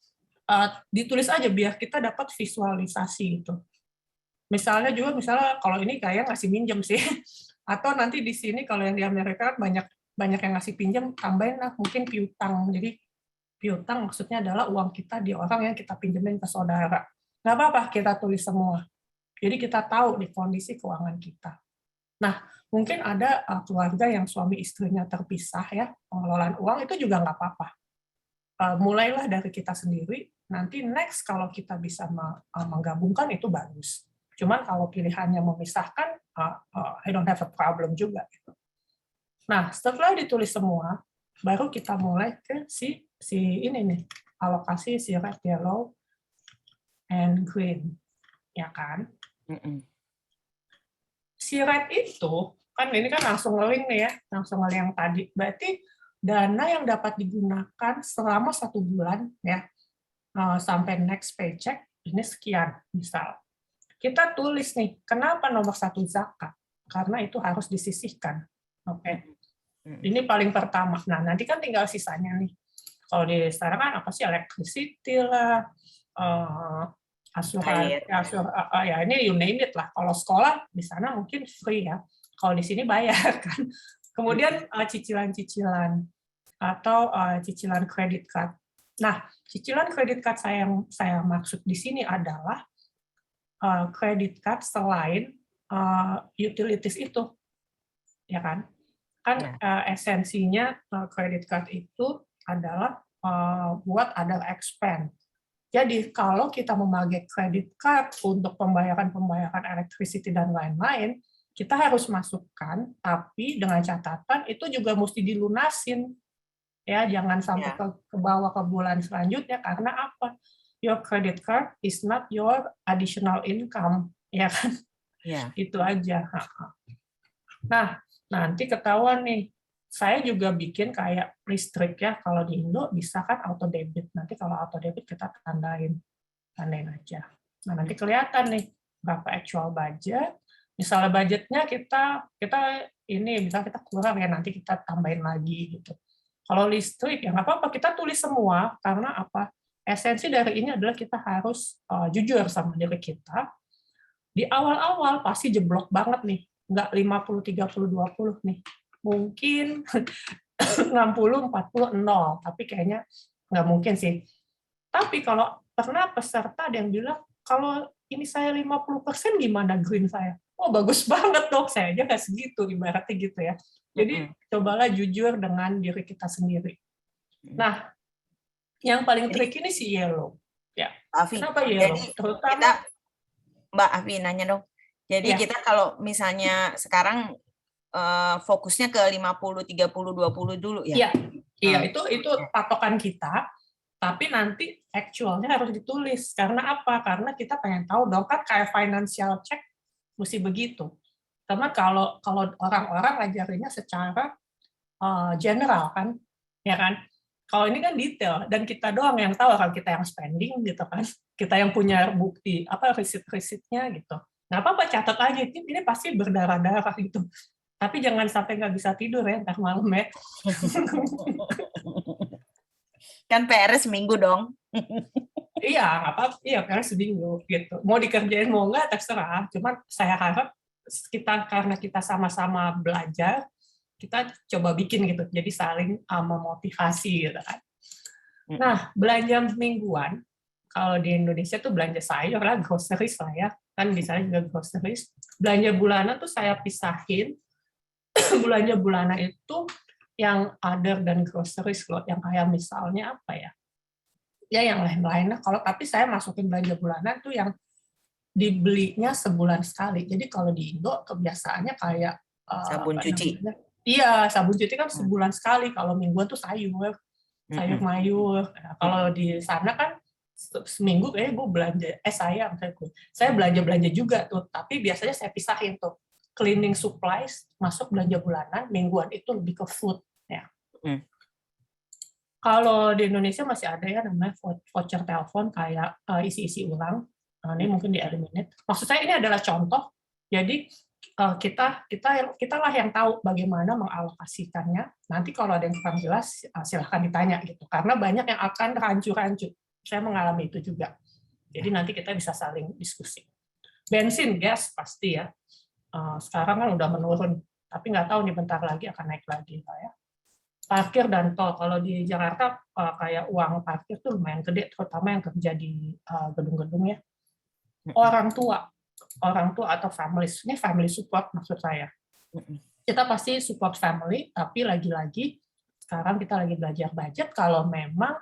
ditulis aja biar kita dapat visualisasi itu. Misalnya kalau ini kayak ngasih minjem sih, atau nanti di sini kalau yang di Amerika banyak yang ngasih pinjam, tambahin lah mungkin piutang. Jadi piutang maksudnya adalah uang kita di orang yang kita pinjemin ke saudara. Nggak apa-apa kita tulis semua. Jadi kita tahu nih kondisi keuangan kita. Nah, mungkin ada keluarga yang suami istrinya terpisah ya, pengelolaan uang itu juga nggak apa-apa. Mulailah dari kita sendiri, nanti next kalau kita bisa menggabungkan itu bagus. Cuman kalau pilihannya memisahkan, I don't have a problem juga. Nah, setelah ditulis semua, baru kita mulai ke si ini nih, alokasi si red, yellow, and green, ya kan? Si red itu, kan ini kan langsung nge-link nih ya, langsung nge-link yang tadi. Berarti dana yang dapat digunakan selama 1 bulan ya sampai next paycheck ini sekian misal. Kita tulis nih kenapa nomor 1 zakat, karena itu harus disisihkan. Oke. Ini paling pertama. Nah nanti kan tinggal sisanya nih. Kalau di sekarang kan apa sih, electricity lah, asuransi, ya ini you name it lah. Kalau sekolah di sana mungkin free ya. Kalau di sini bayar kan. Kemudian cicilan-cicilan atau cicilan kredit card. Nah, cicilan kredit card yang saya maksud di sini adalah kredit card selain utilities itu, ya kan? Kan esensinya kredit card itu adalah buat other expense. Jadi kalau kita memakai kredit card untuk pembayaran electricity dan lain-lain, kita harus masukkan, tapi dengan catatan itu juga mesti dilunasin. Ya, jangan sampai ke bawah ke bulan selanjutnya, karena apa? Your credit card is not your additional income, ya kan? Itu aja. Nah, nanti ketahuan nih, saya juga bikin kayak listrik ya, kalau di Indo bisa kan auto debit. Nanti kalau auto debit kita tandain aja. Nah, nanti kelihatan nih berapa actual budget. Misalnya budgetnya kita ini bisa kita kurang ya, nanti kita tambahin lagi gitu. Kalau listrik ya nggak apa-apa, kita tulis semua, karena apa? Esensi dari ini adalah kita harus jujur sama diri kita. Di awal-awal pasti jeblok banget nih, nggak 50, 30, 20 nih. Mungkin 60, 40, 0, tapi kayaknya nggak mungkin sih. Tapi kalau pernah peserta ada yang bilang, kalau ini saya 50% gimana green saya? Oh, bagus banget dong, saya aja nggak segitu, ibaratnya gitu ya. Jadi cobalah jujur dengan diri kita sendiri. Nah, yang paling tricky ini si yellow. Ya. Afi, kenapa yellow? Terutama Mbak Afi nanya dong. Jadi kita kalau misalnya sekarang fokusnya ke 50, 30, 20 dulu ya? Iya, itu patokan kita. Tapi nanti actualnya harus ditulis. Karena apa? Karena kita pengen tahu dong, kan kayak financial check mesti begitu. Karena kalau orang-orang ngajarinnya secara general kan, ya kan. Kalau ini kan detail, dan kita doang yang tahu, kalau kita yang spending gitu kan, kita yang punya bukti risit-risitnya gitu. Nggak apa-apa, catat aja, ini pasti berdarah-darah gitu. Tapi jangan sampai nggak bisa tidur ya ntar malam ya. Kan PR seminggu dong. Iya, apa? Iya, PR seminggu gitu. Mau dikerjain mau nggak terserah. Cuman saya harap karena kita sama-sama belajar, kita coba bikin gitu. Jadi saling memotivasi gitu kan. Nah, belanja mingguan, kalau di Indonesia tuh belanja sayur lah, groceries lah ya, kan di sana juga groceries. Belanja bulanan tuh saya pisahin, belanja bulanan itu yang other dan groceries loh, yang kayak misalnya apa ya? Ya yang lain-lain. Kalau tapi saya masukin belanja bulanan tuh yang dibelinya sebulan sekali. Jadi kalau di Indo kebiasaannya kayak Sabun cuci. Iya, sabun cuci kan sebulan sekali. Kalau mingguan tuh sayur mayur. Nah, kalau di sana kan seminggu kayaknya gue belanja. Saya belanja juga tuh. Tapi biasanya saya pisahin tuh. Cleaning supplies masuk belanja bulanan, mingguan itu lebih ke food. Ya. Kalau di Indonesia masih ada ya namanya voucher telepon kayak isi-isi ulang. Nah, ini mungkin di eliminate. Maksud saya ini adalah contoh. Jadi kita lah yang tahu bagaimana mengalokasikannya. Nanti kalau ada yang kurang jelas silahkan ditanya gitu. Karena banyak yang akan rancu-rancu. Saya mengalami itu juga. Jadi nanti kita bisa saling diskusi. Bensin, gas pasti ya. Sekarang kan udah menurun. Tapi nggak tahu nih bentar lagi akan naik lagi ya. Parkir dan tol. Kalau di Jakarta kayak uang parkir tuh lumayan gede, terutama yang kerja di gedung-gedung ya. Orang tua atau families. Ini family support maksud saya. Kita pasti support family, tapi lagi-lagi sekarang kita lagi belajar budget. Kalau memang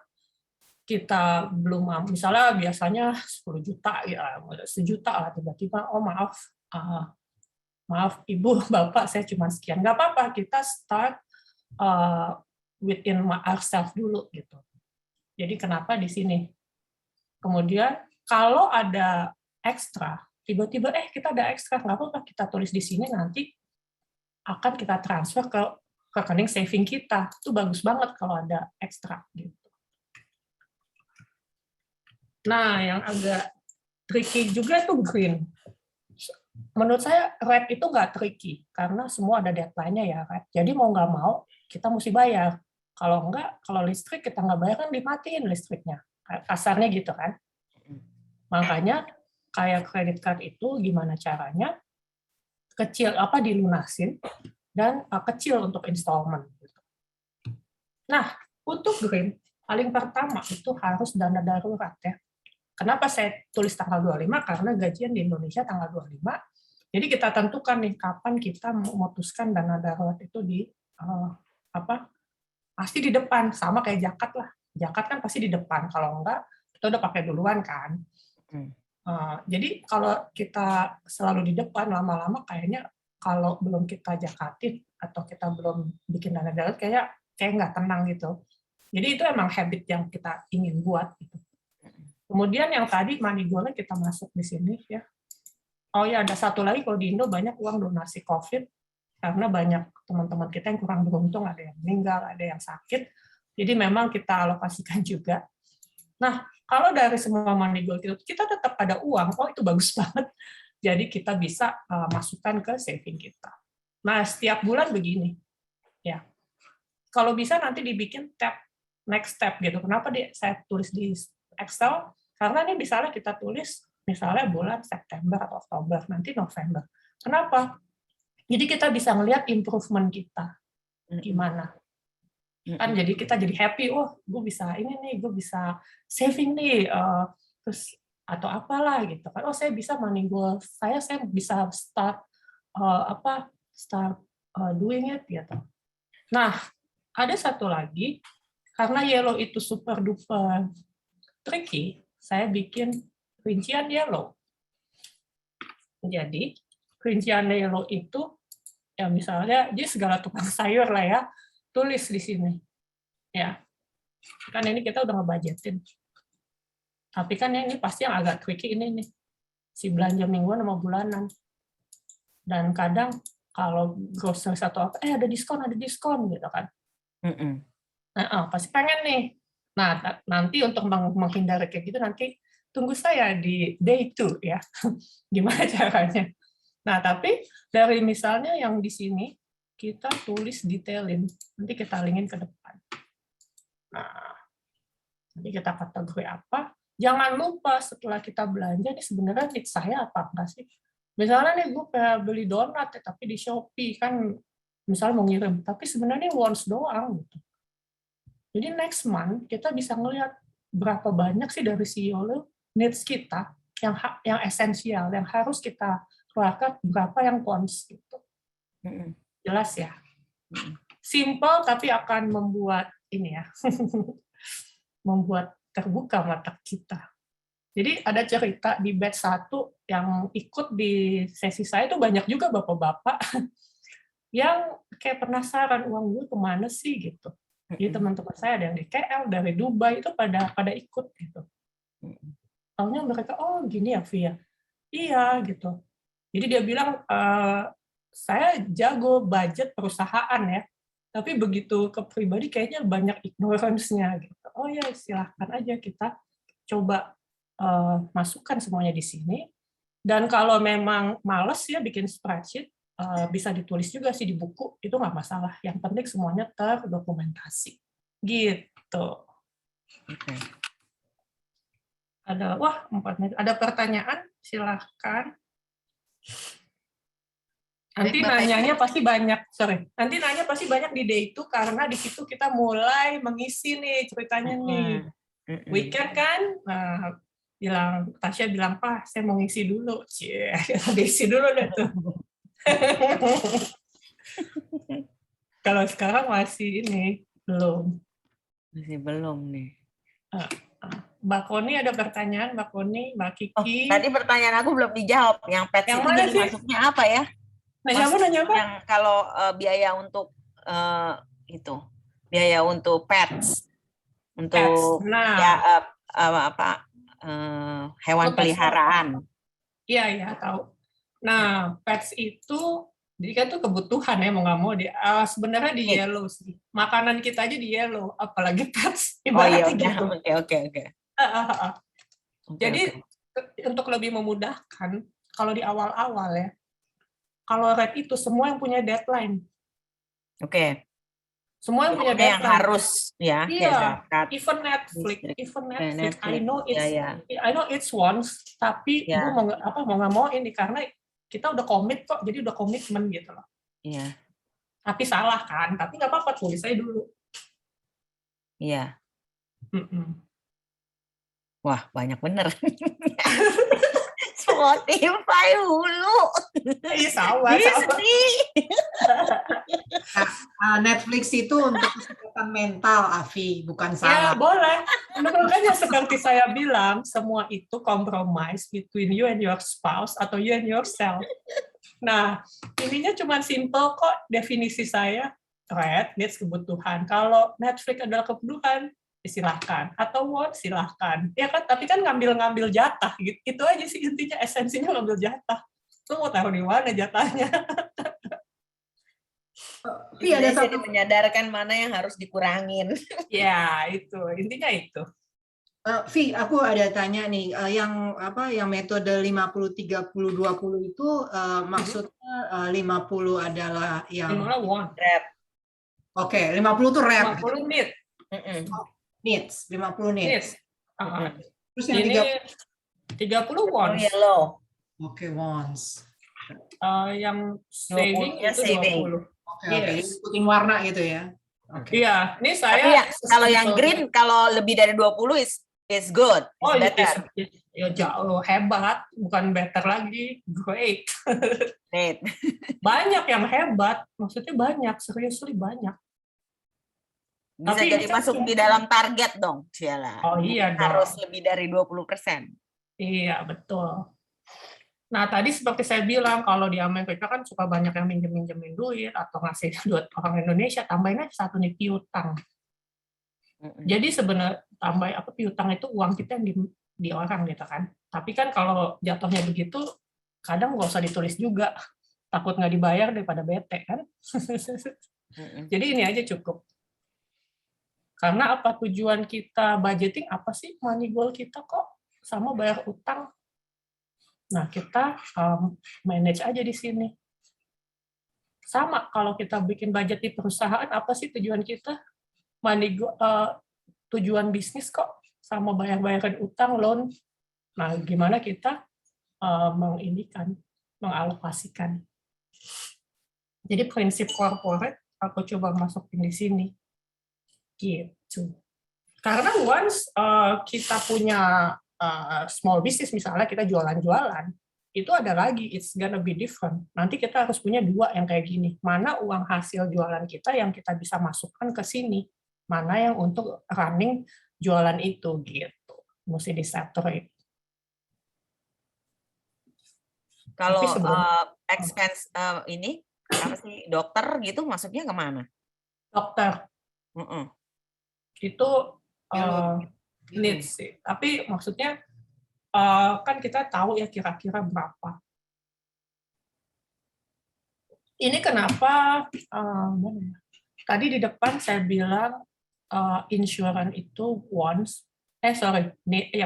kita belum, misalnya biasanya 10 juta, ya 1 juta lah, tiba-tiba, oh maaf ibu, bapak, saya cuma sekian. Nggak apa-apa, kita start within ourselves dulu gitu. Jadi kenapa di sini? Kemudian kalau ada ekstra, tiba-tiba kita ada ekstra, nggak apa-apa kita tulis di sini, nanti akan kita transfer ke rekening saving kita. Itu bagus banget kalau ada ekstra gitu. Nah, yang agak tricky juga itu green. Menurut saya red itu nggak tricky karena semua ada deadline-nya ya, red. Jadi mau nggak mau kita mesti bayar. Kalau nggak, kalau listrik kita nggak bayar kan dimatiin listriknya. Kasarnya gitu kan. Makanya kayak credit card itu gimana caranya kecil dilunasin dan kecil untuk installment. Nah, untuk green paling pertama itu harus dana darurat ya. Kenapa saya tulis tanggal 25? Karena gajian di Indonesia tanggal 25. Jadi kita tentukan nih kapan kita memutuskan dana darurat itu di pasti di depan, sama kayak zakat lah. Zakat kan pasti di depan, kalau enggak kita udah pakai duluan kan. Jadi kalau kita selalu di depan, lama-lama kayaknya kalau belum kita zakatin atau kita belum bikin dana darurat kayak nggak tenang gitu. Jadi itu emang habit yang kita ingin buat gitu. Kemudian yang tadi money goal-nya kita masuk di sini ya. Oh ya, ada satu lagi, kalau di Indo banyak uang donasi COVID karena banyak teman-teman kita yang kurang beruntung, ada yang meninggal, ada yang sakit. Jadi memang kita alokasikan juga. Nah, kalau dari semua money goal kita tetap ada uang, itu bagus banget. Jadi kita bisa masukkan ke saving kita. Nah, setiap bulan begini. Ya. Kalau bisa nanti dibikin tab next step gitu. Kenapa saya tulis di Excel? Karena ini misalnya kita tulis misalnya bulan September atau Oktober, nanti November. Kenapa? Jadi kita bisa melihat improvement kita gimana. Kan jadi kita jadi happy, gue bisa ini nih, gue bisa saving nih, terus atau apalah gitu kan. Saya bisa money goal, saya bisa start doing it gitu. Nah, ada satu lagi, karena yellow itu super duper tricky, saya bikin rincian yellow. Jadi rincian yellow itu ya misalnya dia segala tukang sayur lah ya, tulis di sini. Ya. Kan ini kita udah ngebudgetin. Tapi kan ini pasti yang agak tricky ini nih. Si belanja mingguan sama bulanan. Dan kadang kalau groceries atau apa, ada diskon gitu kan. Pasti pengen nih. Nah, nanti untuk menghindari kayak gitu nanti tunggu saya di day 2 ya. Gimana caranya? Nah, tapi dari misalnya yang di sini kita tulis detailin, nanti kita linkin ke depan. Nah, nanti kita kategori apa? Jangan lupa setelah kita belanja nih sebenarnya need saya apa enggak sih? Misalnya nih gue beli donat tapi di Shopee kan misalnya mau ngirim, tapi sebenarnya wants doang gitu. Jadi next month kita bisa ngelihat berapa banyak sih dari CEO lo needs kita yang esensial, yang harus kita keluarkan, berapa yang wants gitu. Jelas ya. Simple tapi akan membuat ini ya, membuat terbuka mata kita. Jadi ada cerita di batch 1 yang ikut di sesi saya itu banyak juga bapak-bapak yang kayak penasaran uang gue kemana sih gitu. Jadi teman-teman saya ada yang di KL, dari Dubai itu pada ikut gitu. Taunya mereka, oh gini ya Via, iya gitu. Jadi dia bilang, saya jago budget perusahaan ya, tapi begitu ke pribadi kayaknya banyak ignorance-nya gitu. Oh ya silahkan aja kita coba masukkan semuanya di sini. Dan kalau memang males ya bikin spreadsheet, bisa ditulis juga sih di buku, itu nggak masalah. Yang penting semuanya terdokumentasi. Gitu. Wah, 4 menit. Ada pertanyaan? Silahkan. Nanti nanyanya pasti banyak, Nanti nanya pasti banyak di day itu karena di situ kita mulai mengisi nih ceritanya nih. Weekend kan, Tasya bilang, Pak, saya mau ngisi dulu. Diisi dulu deh tuh. Kalau sekarang masih ini, belum. Masih belum nih. Mbak Koni ada pertanyaan, Mbak Koni, Mbak Kiki. Tadi pertanyaan aku belum dijawab. Yang pets itu jadi masuknya apa ya? Nanya apa? Yang kalau biaya untuk itu, biaya untuk pets, untuk hewan peliharaan. Iya, tahu. Nah, pets itu, jadi kan tuh kebutuhan ya, mau nggak mau. Sebenarnya di yellow sih. Makanan kita aja di yellow, apalagi pets. Ibaratnya gitu. Oke. Jadi, untuk lebih memudahkan, kalau di awal-awal ya, kalau red itu semua yang punya deadline. Oke. Semua yang punya deadline. Yang harus ya. Iya. Even Netflix. I know it's once, tapi gue mau nggak mau ini karena kita udah komit kok, jadi udah komitmen gitu loh. Iya. Tapi salah kan? Tapi nggak apa-apa, tulis aja dulu. Iya. Wah, banyak bener. Spotify hulu. Sama. Netflix itu untuk kesehatan mental, Afi, bukan salah. Ya, boleh. Makanya seperti saya bilang, semua itu compromise between you and your spouse atau you and yourself. Nah, ininya cuma simple kok definisi saya. Red, needs kebutuhan. Kalau Netflix adalah kebutuhan, silahkan. Atau want, silahkan. Ya kan, tapi kan ngambil jatah. Gitu. Itu aja sih intinya, esensinya ngambil jatah. Lo mau taruh di mana jatahnya? Iya, ada satu menyadarkan mana yang harus dikurangin. Ya, itu. Intinya itu. Vi, aku ada tanya nih, yang metode 50-30-20 itu maksudnya 50 adalah yang rep. Oke, 50 itu rep. 50 need. Needs, 50 needs. Terus yang 30 wants. Yellow. Oke, wants. Yang saving itu 20. Oke, ikutin warna gitu ya. Iya, ini saya. Tapi kalau yang green, kalau lebih dari 20 is good. Oh, better. Ya jauh hebat, bukan better lagi, great. Great. Banyak yang hebat, maksudnya banyak, seriously banyak. Bisa tapi jadi masuk di dalam target dong, Ciala. Oh iya dong. Harus lebih dari 20%. Iya, betul. Nah, tadi seperti saya bilang, kalau di Amerika kan suka banyak yang minjem-minjemin duit atau ngasih duit orang Indonesia, tambahin aja satu nih piutang. Jadi sebenarnya piutang itu uang kita yang di orang gitu kan. Tapi kan kalau jatuhnya begitu, kadang nggak usah ditulis juga. Takut nggak dibayar daripada bete kan. Jadi ini aja cukup. Karena apa tujuan kita budgeting, apa sih money goal kita kok sama bayar utang. Nah, kita manage aja di sini. Sama kalau kita bikin budget di perusahaan, apa sih tujuan kita? Tujuan bisnis kok sama bayar-bayaran utang, loan. Nah, gimana kita mengalokasikan. Jadi prinsip corporate aku coba masukin di sini. Gitu. gitu. Karena once kita punya small business, misalnya kita jualan-jualan, itu ada lagi, it's gonna be different. Nanti kita harus punya 2 yang kayak gini. Mana uang hasil jualan kita yang kita bisa masukkan ke sini, mana yang untuk running jualan itu gitu. Mesti diseparate. Kalau expense ini apa sih, dokter gitu masuknya kemana? Dokter itu needs sih. Tapi maksudnya kan kita tahu ya kira-kira berapa. Ini kenapa tadi di depan saya bilang insurance itu once,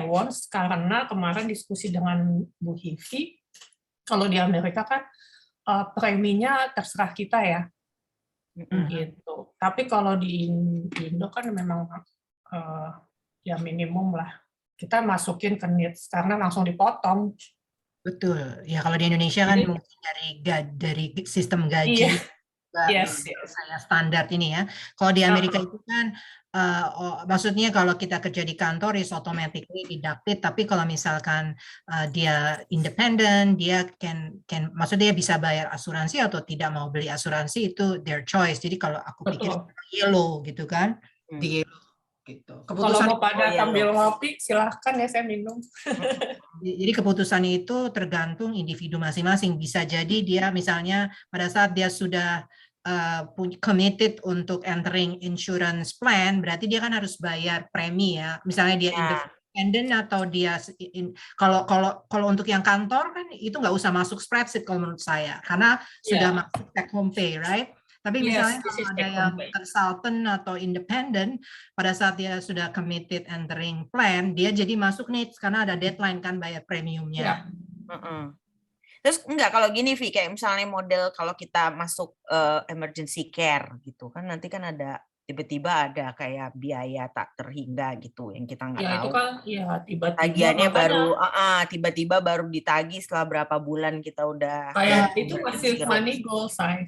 once, karena kemarin diskusi dengan Bu Hivi, kalau di Amerika kan preminya terserah kita ya, gitu. Tapi kalau di Indo kan memang ya minimum lah. Kita masukin ke needs karena langsung dipotong. Betul. Ya kalau di Indonesia kan mungkin dari sistem gaji saya standar ini ya. Kalau di Amerika itu kan maksudnya kalau kita kerja di kantor is automatically deducted, tapi kalau misalkan dia independent, dia maksudnya dia bisa bayar asuransi atau tidak mau beli asuransi, itu their choice. Jadi kalau aku pikir yellow gitu kan, di yellow gitu. Kalau mau pada sambil ngopi silahkan ya, saya minum. Jadi keputusan itu tergantung individu masing-masing. Bisa jadi dia misalnya pada saat dia sudah committed untuk entering insurance plan, berarti dia kan harus bayar premi ya. Misalnya dia independent atau dia kalau untuk yang kantor kan itu nggak usah masuk spreadsheet kalau menurut saya, karena sudah masuk take home pay, right? Tapi misalnya kalau ada yang consultant atau independent, pada saat dia sudah committed entering plan, dia jadi masuk needs karena ada deadline kan bayar premiumnya. Terus enggak, kalau gini Vi, kayak misalnya model kalau kita masuk emergency care gitu kan, nanti kan ada tiba-tiba ada kayak biaya tak terhingga gitu yang kita nggak tahu. Itu kan tiba-tiba. Tagihannya tiba-tiba baru ditagih setelah berapa bulan kita udah. Kayak itu masih money goal saya.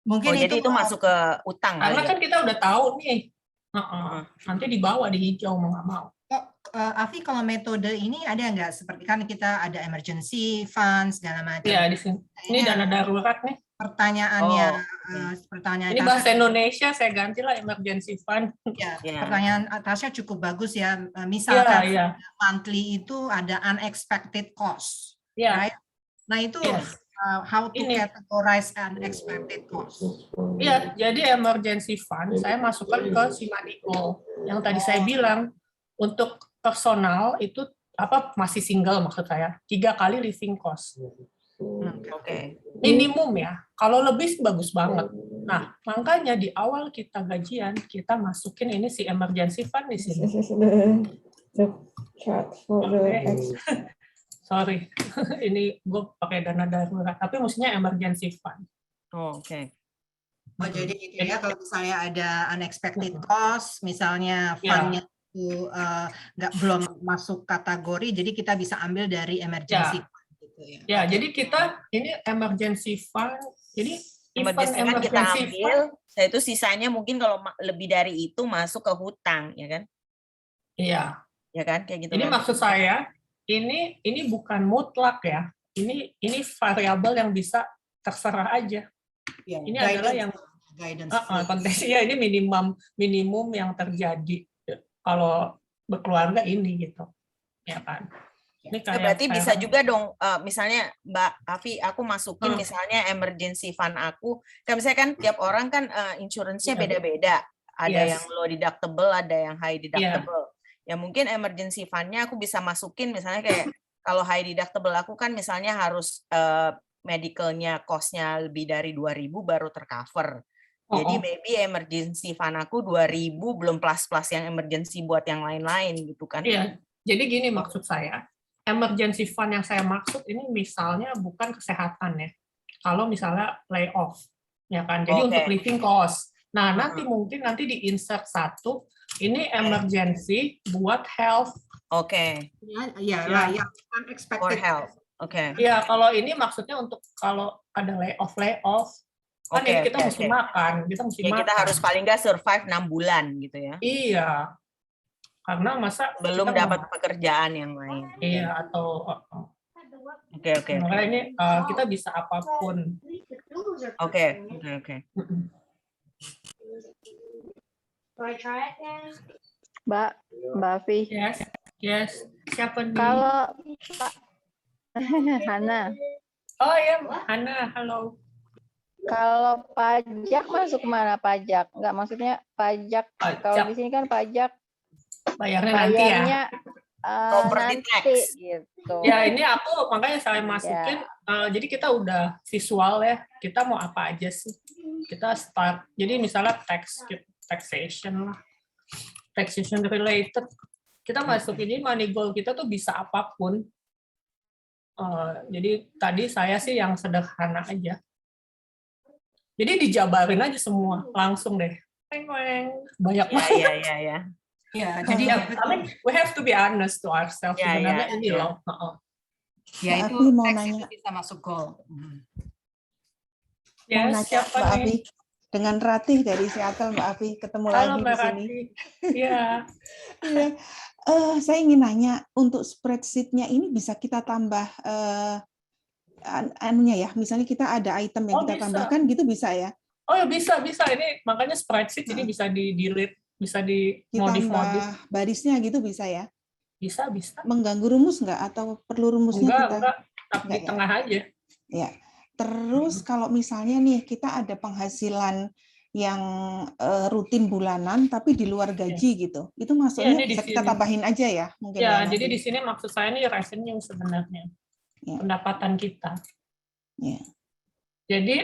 Mungkin jadi itu masuk ke utang. Karena kan kita udah tahu nih, nanti dibawa di hijau mau nggak mau. Afi, kalau metode ini ada nggak, seperti kan kita ada emergency funds segala macam. Iya, di sini. Ini dana darurat nih. Pertanyaannya, ini bahasa Indonesia saya gantilah emergency fund. Pertanyaan Tasya cukup bagus ya. Misalkan monthly itu ada unexpected cost, right? Nah itu how to categorize unexpected cost. Iya, jadi emergency fund saya masukkan ke si Maniko. Yang tadi saya bilang untuk personal itu masih single maksud saya 3 kali living cost. Minimum ya. Kalau lebih bagus banget. Nah, makanya di awal kita gajian kita masukin ini si emergency fund di sini. Sorry, ini gue pakai dana darurat, tapi mestinya emergency fund. Jadi gitu ya, kalau misalnya ada unexpected cost, misalnya fundnya itu belum masuk kategori, jadi kita bisa ambil dari emergency fund. Gitu ya. Jadi kita ini emergency fund, jadi emergency fund kita ambil, saya itu sisanya mungkin kalau lebih dari itu masuk ke hutang, ya kan? Iya. Ya kan, kayak gitu. Ini maksud saya. Ini bukan mutlak ya. Ini variabel yang bisa terserah aja. Ini adalah yang konteksnya ini minimum yang terjadi kalau berkeluarga ini gitu. Ya kan. Ini berarti bisa juga dong, misalnya Mbak Afi, aku masukin misalnya emergency fund aku. Kan misalnya kan tiap orang kan insurance-nya beda-beda. Ada yang low deductible, ada yang high deductible. Ya mungkin emergency fund-nya aku bisa masukin misalnya kayak kalau high deductible aku kan misalnya harus medical-nya cost-nya lebih dari 2.000 baru tercover. Jadi maybe emergency fund aku 2.000 belum plus yang emergency buat yang lain-lain gitu kan. Iya. Jadi gini maksud saya, emergency fund yang saya maksud ini misalnya bukan kesehatan ya. Kalau misalnya layoff ya kan. Jadi untuk living cost. Nah, nanti di insert 1 ini emergency buat health. Yang unexpected for health. Ya, kalau ini maksudnya untuk kalau ada layoff Kan Oke, kita oke, mesti oke. makan, kita mesti Ya, makan. kita harus paling nggak survive 6 bulan gitu ya. Iya, karena masa Belum kita mau dapat pekerjaan yang lain. iya atau Oke, oke, oke. makanya ini kita bisa apapun. Oke, oke, oke. Mbak Afi. Yes. Siapa nih? Kalau Pak Hana, Oh ya, Hana, halo. kalau pajak masuk mana pajak? Enggak, maksudnya pajak. Kalau di sini kan pajak Bayarnya nanti ya. bayarnya Property nanti tax. gitu. Ya, ini aku makanya saya masukin. Jadi kita udah visual ya. Kita mau apa aja sih? Kita start. Jadi misalnya taxation lah. Taxation related. Kita masuk ini money goal kita tuh bisa apapun. Jadi tadi saya sih yang sederhana aja. Jadi dijabarin aja semua langsung deh. Banyak banget. Ya. Ya, jadi We have to be honest to ourselves. Ya, Sebenarnya ya, ini ya. loh. ya itu Mbak Afi mau teks nanya. itu bisa masuk goal. Ya, Mau nanya siapa Mbak nih? Afi dengan Ratih dari Seattle. Mbak Afi ketemu Halo lagi Mbak di sini. Rati. Iya. Iya. Saya ingin nanya untuk spreadsheet-nya ini bisa kita tambah anunya ya. Misalnya kita ada item yang kita Bisa. tambahkan gitu bisa ya. Oh ya bisa. Ini makanya spreadsheet ini bisa di-delete, bisa dimodif-modif. Ditambah barisnya gitu bisa ya. Bisa. Mengganggu rumus nggak atau perlu rumusnya kita? Enggak. Tapi di Enggak ya? tengah aja. Ya. Terus kalau misalnya nih kita ada penghasilan yang rutin bulanan tapi di luar gaji gitu, itu masuknya ini di bisa kita sini. tambahin aja ya mungkin Ya, ya. jadi nanti. di sini maksud saya ini revenue sebenarnya. Ya. Pendapatan kita. Ya. Jadi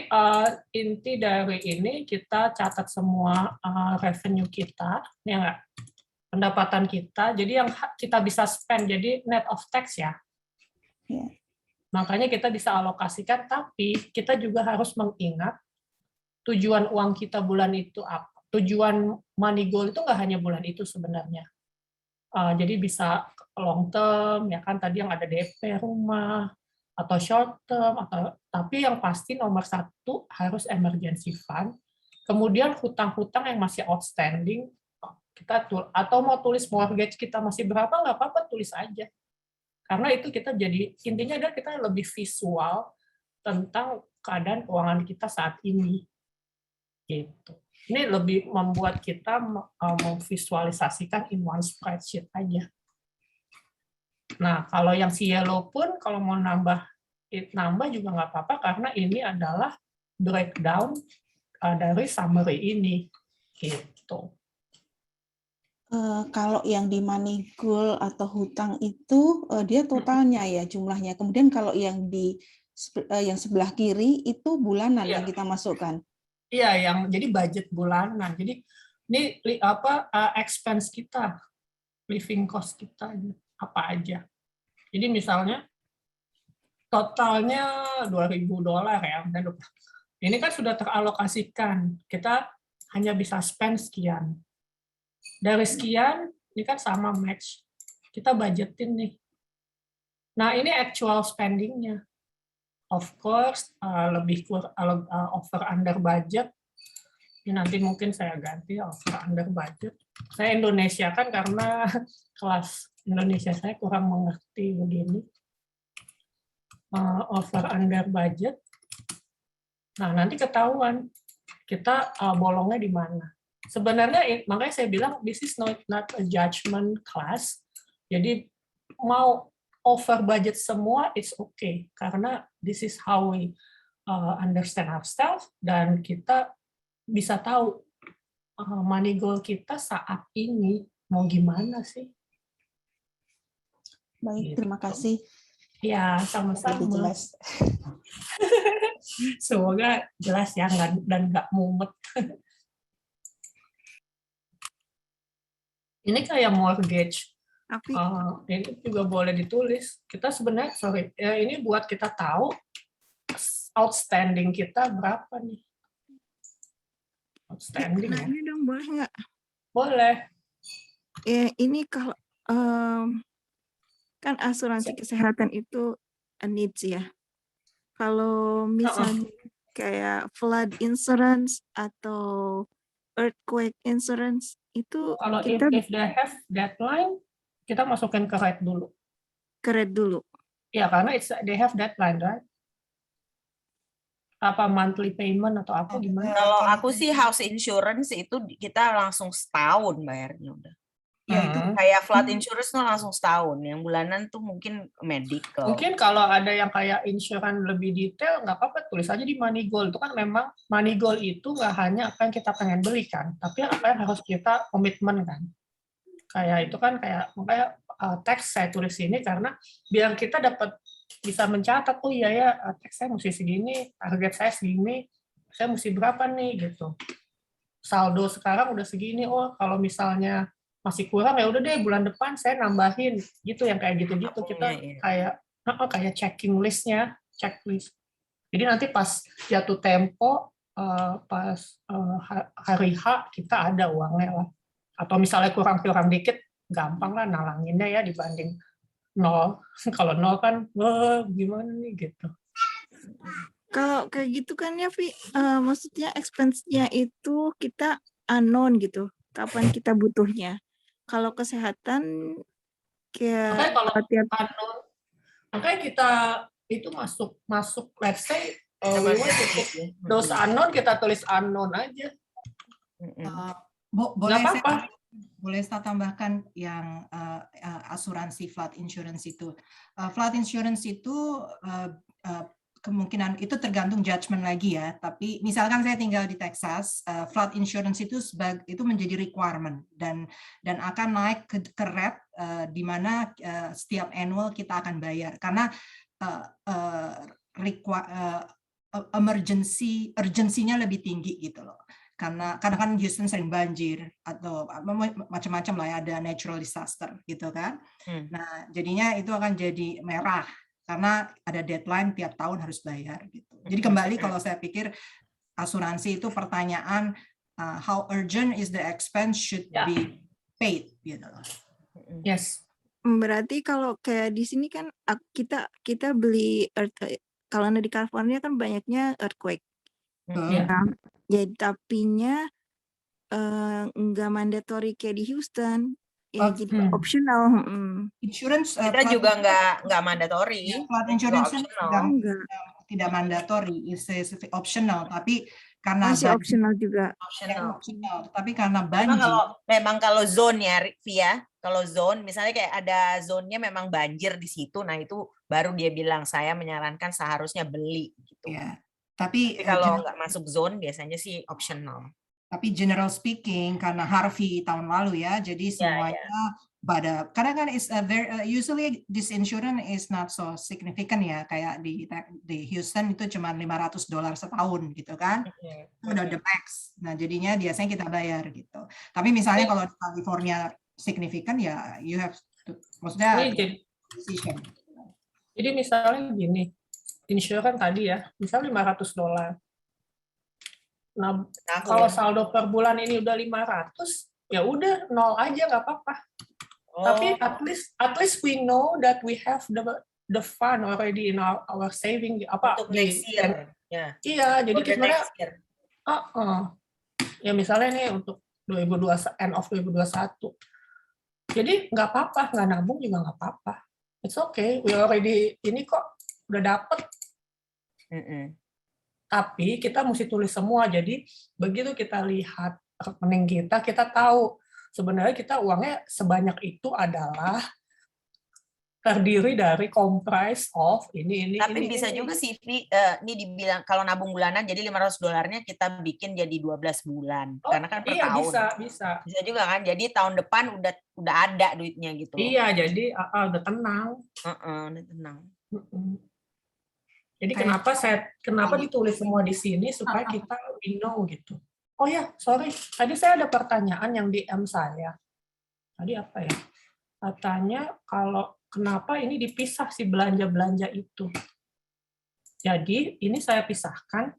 inti dari ini kita catat semua revenue kita, ya enggak? Pendapatan kita. Jadi yang kita bisa spend, jadi net of tax ya. Ya. Makanya kita bisa alokasikan, tapi kita juga harus mengingat tujuan uang kita bulan itu apa. Tujuan money goal itu nggak hanya bulan itu sebenarnya. Jadi bisa long term, ya kan tadi yang ada DP rumah, atau short term, tapi yang pasti nomor satu harus emergency fund. Kemudian hutang-hutang yang masih outstanding, atau mau tulis mortgage kita masih berapa, nggak apa-apa, tulis aja. Karena itu kita jadi, intinya adalah kita lebih visual tentang keadaan keuangan kita saat ini. Gitu. Ini lebih membuat kita memvisualisasikan in one spreadsheet aja. Nah, kalau yang si yellow pun, kalau mau nambah juga nggak apa-apa, karena ini adalah breakdown dari summary ini. Gitu. Kalau yang di money goal atau hutang itu dia totalnya ya jumlahnya. Kemudian kalau yang di yang sebelah kiri itu bulanan yang kita masukkan. Iya, jadi budget bulanan. Jadi ini expense kita, living cost kita apa aja. Jadi misalnya totalnya $2.000 ya. Ini kan sudah teralokasikan. Kita hanya bisa spend sekian. Dari sekian, ini kan sama match. Kita budgetin nih. Nah, ini actual spending-nya. Of course, lebih over under budget. Ini nanti mungkin saya ganti over under budget. Saya Indonesia kan karena kelas Indonesia saya kurang mengerti begini. Over under budget. Nah, nanti ketahuan kita bolongnya di mana. Sebenarnya makanya saya bilang this is not a judgment class. Jadi mau over budget semua it's okay karena this is how we understand ourselves dan kita bisa tahu money goal kita saat ini mau gimana sih. Baik, Gitu. terima kasih. Ya, sama-sama. Lebih jelas. Semoga jelas ya dan nggak mumet. Ini kayak mortgage. Ini juga boleh ditulis. Kita sebenarnya, ini buat kita tahu outstanding kita berapa nih. Outstanding ya. Nanya dong, boleh nggak? Boleh. Ini kalau kan asuransi kesehatan itu needs ya. Kalau misalnya kayak flood insurance atau earthquake insurance itu Kalau kita if they have deadline, kita masukin ke red dulu. keret dulu. Ya, karena they have deadline, right? Apa monthly payment atau apa gimana? Kalau aku sih house insurance itu kita langsung setahun bayarnya udah. Ya itu Kayak flood insurance tuh langsung setahun. Yang bulanan tuh mungkin medical. Mungkin kalau ada yang kayak insurance lebih detail, nggak apa-apa, tulis aja di Moneygoal. Itu kan memang Moneygoal itu nggak hanya apa yang kita pengen beli kan, tapi apa yang harus kita komitmen kan. Kayak itu kan kayak, makanya teks saya tulis ini karena biar kita dapat bisa mencatat, oh iya ya, teks saya mesti segini, target saya segini, saya mesti berapa nih gitu. Saldo sekarang udah segini, oh kalau misalnya masih kurang ya udah deh bulan depan saya nambahin gitu, yang kayak gitu-gitu kita kayak checking listnya, checklist. Jadi nanti pas jatuh tempo, pas hari H kita ada uangnya lah. Atau misalnya kurang dikit, gampang lah nalanginnya ya dibanding 0. Kalau 0 kan, wah gimana nih gitu. Kalau kayak gitu kan ya, Vi, maksudnya expense-nya itu kita unknown gitu, kapan kita butuhnya. Kalau kesehatan kayak Makanya tiap makanya kita itu masuk let's say those unknown, kita tulis unknown aja. Boleh saya tambahkan yang asuransi flood insurance itu. Flood insurance itu kemungkinan itu tergantung judgment lagi ya. Tapi misalkan saya tinggal di Texas, flood insurance itu menjadi requirement dan akan naik ke red di mana setiap annual kita akan bayar karena urgensinya lebih tinggi gitu loh. Karena kan Houston sering banjir atau macam-macam lah ya, ada natural disaster gitu kan. Nah, jadinya itu akan jadi merah karena ada deadline tiap tahun harus bayar gitu. Jadi kembali kalau saya pikir asuransi itu pertanyaan how urgent is the expense should be paid gitu loh. Yes. Berarti kalau kayak di sini kan kita beli kalau di California kan banyaknya earthquake. Nah, jadi tapinya nggak mandatory kayak di Houston, ya jadi optional. Insurance kita juga nggak mandatory. Flood insurance tidak mandatory, is optional. Tapi karena masih optional juga. Optional. Tapi karena banjir. Memang kalau zone ya, Via. Kalau zone, misalnya kayak ada zonnya memang banjir di situ, nah itu baru dia bilang saya menyarankan seharusnya beli gitu. Ya. Tapi kalau nggak masuk zone biasanya sih optional. Tapi general speaking karena Harvey tahun lalu ya, jadi semuanya karena kan usually this insurance is not so significant ya, kayak di Houston itu cuma $500 setahun gitu kan, itu udah the max. Nah jadinya biasanya kita bayar gitu. Tapi misalnya kalau di California signifikan ya, you have to, maksudnya decision. Jadi misalnya gini, insurance tadi ya, misalnya $500. Nah, kalau saldo per bulan ini udah 500, ya udah 0 aja nggak apa-apa. Tapi at least we know that we have the fund already in our saving untuk next year. Iya, jadi sebenarnya ya misalnya nih untuk 2021 end of 2021. Jadi nggak apa-apa, nggak nabung juga nggak apa-apa. It's okay, we already ini kok udah dapet. Tapi kita mesti tulis semua. Jadi begitu kita lihat rekening kita tahu sebenarnya kita uangnya sebanyak itu adalah terdiri dari comprise of ini. Tapi bisa juga sih, ini dibilang kalau nabung bulanan jadi $500 kita bikin jadi 12 bulan. Karena kan per tahun. Bisa juga kan. Jadi tahun depan udah ada duitnya gitu. Iya, jadi udah tenang. Udah tenang. Jadi kenapa ditulis semua di sini supaya kita know gitu. Oh ya, sorry. Tadi saya ada pertanyaan yang DM saya. Tadi apa ya? Katanya kalau kenapa ini dipisah si belanja-belanja itu. Jadi ini saya pisahkan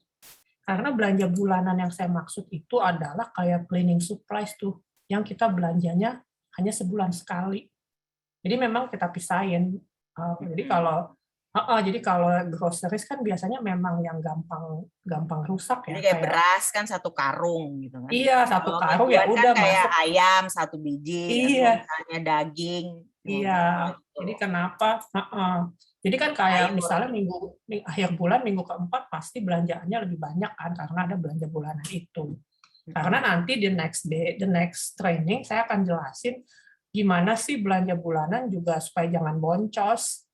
karena belanja bulanan yang saya maksud itu adalah kayak cleaning supplies tuh yang kita belanjanya hanya sebulan sekali. Jadi memang kita pisahin. Jadi kalau Jadi kalau groceries kan biasanya memang yang gampang rusak ya. Jadi kayak beras kan 1 karung gitu kan. Iya, 1 Kalau karung ya mingguan udah kan kayak masuk. ayam 1 biji, atau Iya. misalnya daging. Iya. Jadi kenapa? Jadi kan kayak misalnya akhir bulan, minggu keempat pasti belanjaannya lebih banyak kan, karena ada belanja bulanan itu. Karena nanti the next training saya akan jelasin gimana sih belanja bulanan juga supaya jangan boncos.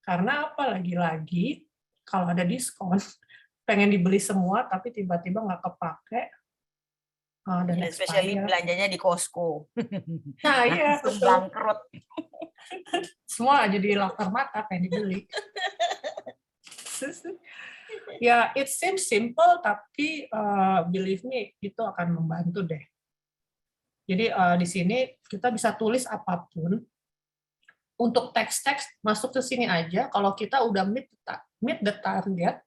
Karena apa, lagi-lagi kalau ada diskon, pengen dibeli semua tapi tiba-tiba nggak kepake. Dan especially belanjanya di Costco. Nah iya, betul. Bangkrut. Semua jadi lapar mata pengen dibeli. Ya, it seems simple, tapi believe me, itu akan membantu deh. Jadi di sini kita bisa tulis apapun. Untuk teks-teks masuk ke sini aja. Kalau kita udah meet the target,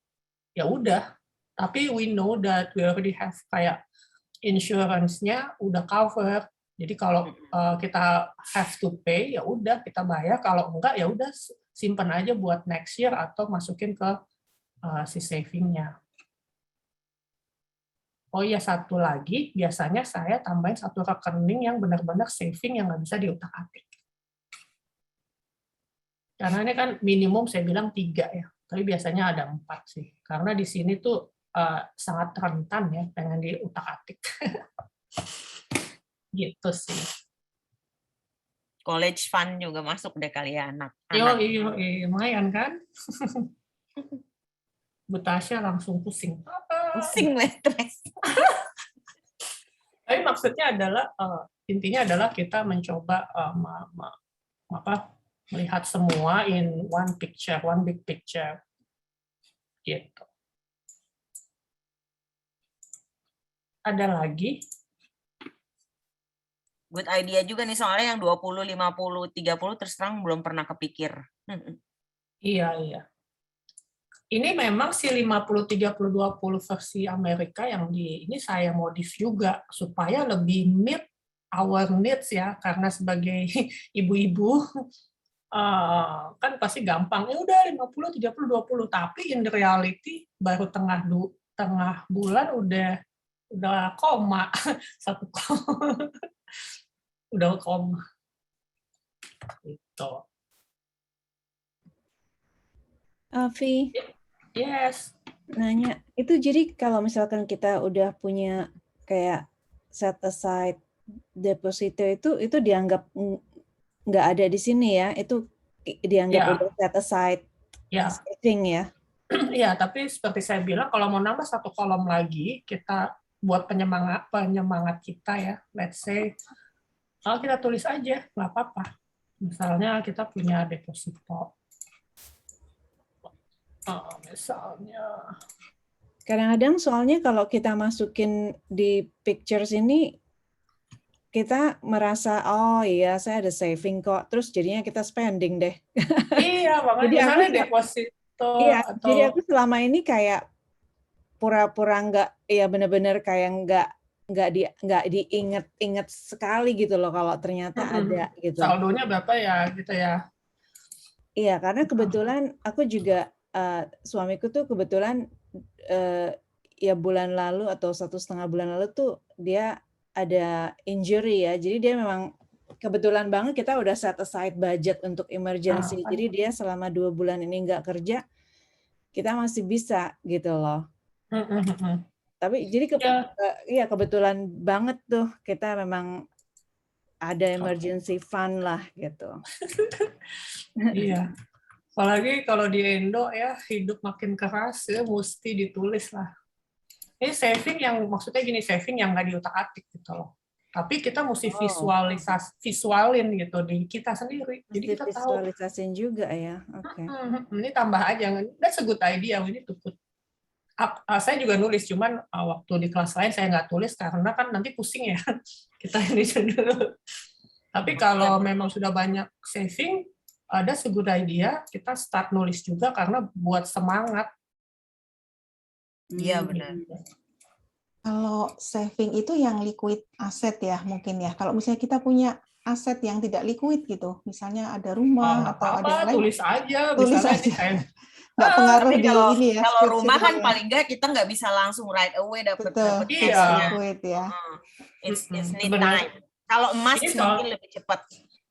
ya udah. Tapi we know that we already have kayak insurance-nya udah cover. Jadi kalau kita have to pay, ya udah kita bayar. Kalau enggak, ya udah simpen aja buat next year atau masukin ke si saving-nya. Oh iya, satu lagi, biasanya saya tambahin 1 rekening yang benar-benar saving yang nggak bisa diutak-atik. Karena ini kan minimum saya bilang 3 ya, tapi biasanya ada 4 sih. Karena di sini tuh sangat rentan ya, pengen diutak-atik. Gitu sih. College fund juga masuk deh kali ya anak. Iya, lumayan kan? Bu Tasya langsung pusing. Pusing lah, stres. Tapi maksudnya adalah intinya adalah kita mencoba melihat semua in one big picture. Gitu. Ada lagi? Good idea juga nih, soalnya yang 20, 50, 30 terus terang belum pernah kepikir. Iya. Ini memang si 50, 30, 20 versi Amerika yang ini saya modif juga supaya lebih meet our needs ya, karena sebagai ibu-ibu kan pasti gampang, ya udah 50, 30, 20, tapi in reality baru tengah bulan udah koma, 1 koma. Udah koma. Gitu. Afi, Yes. nanya, itu jadi kalau misalkan kita udah punya kayak set aside deposito itu dianggap nggak ada di sini ya, itu dianggap Ya. udah set aside saving ya. Ya, tapi seperti saya bilang, kalau mau nambah 1 kolom lagi, kita buat penyemangat kita ya. Let's say, kalau kita tulis aja, nggak apa-apa. Misalnya kita punya deposito. Misalnya. Kadang-kadang soalnya kalau kita masukin di pictures ini, kita merasa, oh iya saya ada saving kok, terus jadinya kita spending deh. Iya, makanya Jadi misalnya deposito. Iya, atau jadi aku selama ini kayak pura-pura nggak, ya benar-benar kayak nggak diinget sekali gitu loh kalau ternyata ada gitu. Saldonya berapa ya gitu ya? Iya, karena kebetulan aku juga suamiku tuh kebetulan ya bulan lalu atau 1,5 bulan lalu tuh dia ada injury ya, jadi dia memang kebetulan banget kita udah set aside budget untuk emergency, jadi dia selama 2 bulan ini nggak kerja, kita masih bisa gitu loh. Tapi jadi ya kebetulan banget tuh kita memang ada emergency fund lah gitu. Iya. Apalagi kalau di Indo ya, hidup makin keras ya, mesti ditulis lah. Ini saving yang maksudnya gini, saving yang nggak diutak-atik gitu loh. Tapi kita mesti visualin gitu di kita sendiri. Jadi kita tahu. Visualisasin juga ya. Oke. Ini tambah aja. That's a good idea. We need to put. Saya juga nulis, cuman waktu di kelas lain saya nggak tulis karena kan nanti pusing ya. Kita ini dulu. Tapi kalau memang sudah banyak saving, ada good idea, kita start nulis juga karena buat semangat. Iya benar. Kalau saving itu yang liquid asset ya mungkin ya. Kalau misalnya kita punya aset yang tidak liquid gitu, misalnya ada rumah atau ada yang lain, tulis aja, tulis misalnya aja. kayak Nggak pengaruh Tapi di kalau ini ya. kalau rumah kan skripsi paling nggak kita nggak bisa langsung right away dapat betul, Iya. tidak liquid ya. It's need Sebenarnya- time. Kalau emas Ini soal- mungkin lebih cepat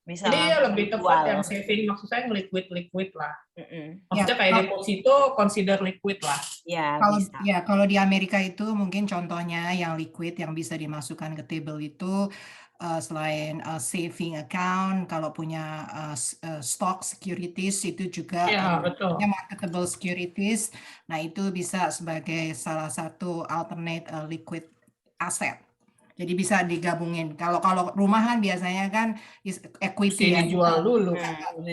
bisa Jadi ya langsung lebih dijual. tepat yang saving, maksud saya liquid lah. Maksudnya Ya, kayak kalau- deposito consider liquid lah. Ya, Kalau bisa. ya kalau di Amerika itu mungkin contohnya yang liquid yang bisa dimasukkan ke table itu selain saving account, kalau punya stock securities itu juga Iya, betul. marketable securities. Nah, itu bisa sebagai salah satu alternate liquid asset. Jadi bisa digabungin. Kalau rumah kan biasanya kan equity ya, Dijual dulu.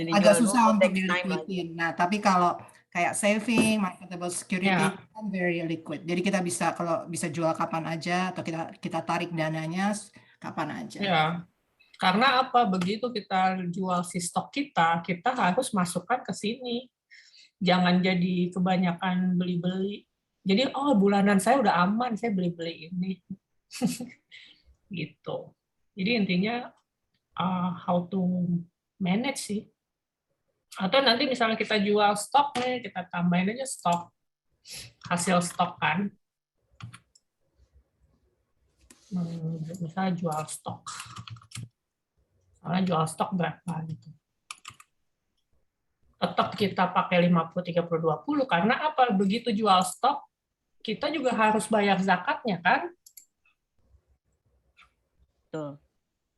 agak susah untuk di-liquidin. Nah, tapi kalau kayak saving, marketable security kan very liquid. Jadi kita bisa kalau bisa jual kapan aja atau kita tarik dananya kapan aja. Ya. Karena apa? Begitu kita jual si stok kita harus masukkan ke sini. Jangan jadi kebanyakan beli-beli. Jadi bulanan saya udah aman, saya beli-beli ini. Gitu. Jadi intinya how to manage sih. Atau nanti misalnya kita jual stok nih, kita tambahin aja stok, hasil stok kan. Misalnya jual stok. Misalnya jual stok berapa gitu. Tetap kita pakai 50-30-20 karena apa? Begitu jual stok, kita juga harus bayar zakatnya kan? Betul.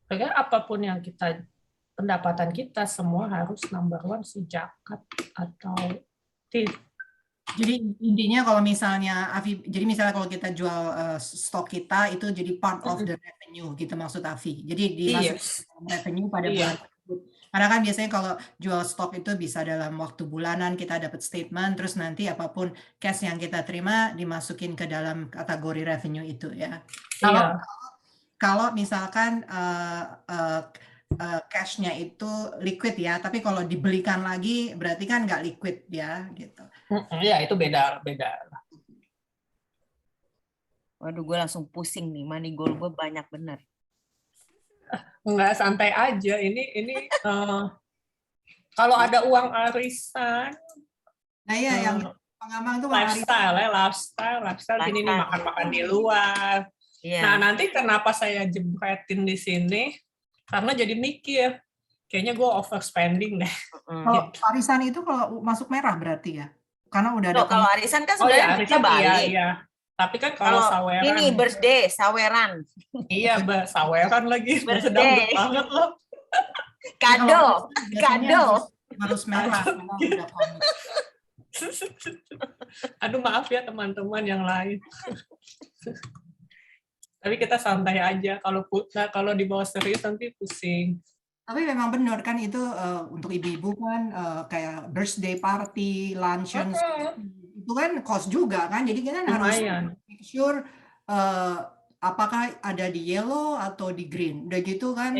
Karena apapun yang pendapatan kita semua harus number one si zakat atau tip. Jadi intinya kalau misalnya jadi misalnya kalau kita jual stok kita itu jadi part of the revenue gitu maksud Afi. Jadi dimasukkan revenue pada bulan tersebut. Karena kan biasanya kalau jual stok itu bisa dalam waktu bulanan kita dapat statement terus nanti apapun cash yang kita terima dimasukin ke dalam kategori revenue itu ya. Kalau misalkan cash-nya itu liquid ya, tapi kalau dibelikan lagi berarti kan nggak liquid ya, gitu. Ya itu beda. Waduh, gue langsung pusing nih, money goal gue banyak bener. Nggak santai aja, ini kalau ada uang arisan. Nah ya, yang pengamal itu lifestyle ini nih makan di luar. Nah, nanti kenapa saya jepretin di sini? Karena jadi mikir, kayaknya gue overspending deh. Kalau arisan itu kalau masuk merah berarti ya? Karena udah ada. Kalau arisan kan sebenarnya bisa balik. Iya. Tapi kan kalau saweran. Ini birthday, saweran. Iya, saweran lagi. Birthday. Banget loh. Kado. Harus merah. Aduh, maaf ya teman-teman yang lain. Tapi kita santai aja, kalau dibawa serius nanti pusing. Tapi memang benar kan itu untuk ibu-ibu kan kayak birthday party, luncheon, itu kan cost juga kan. Jadi kita harus make sure apakah ada di yellow atau di green. Udah gitu kan,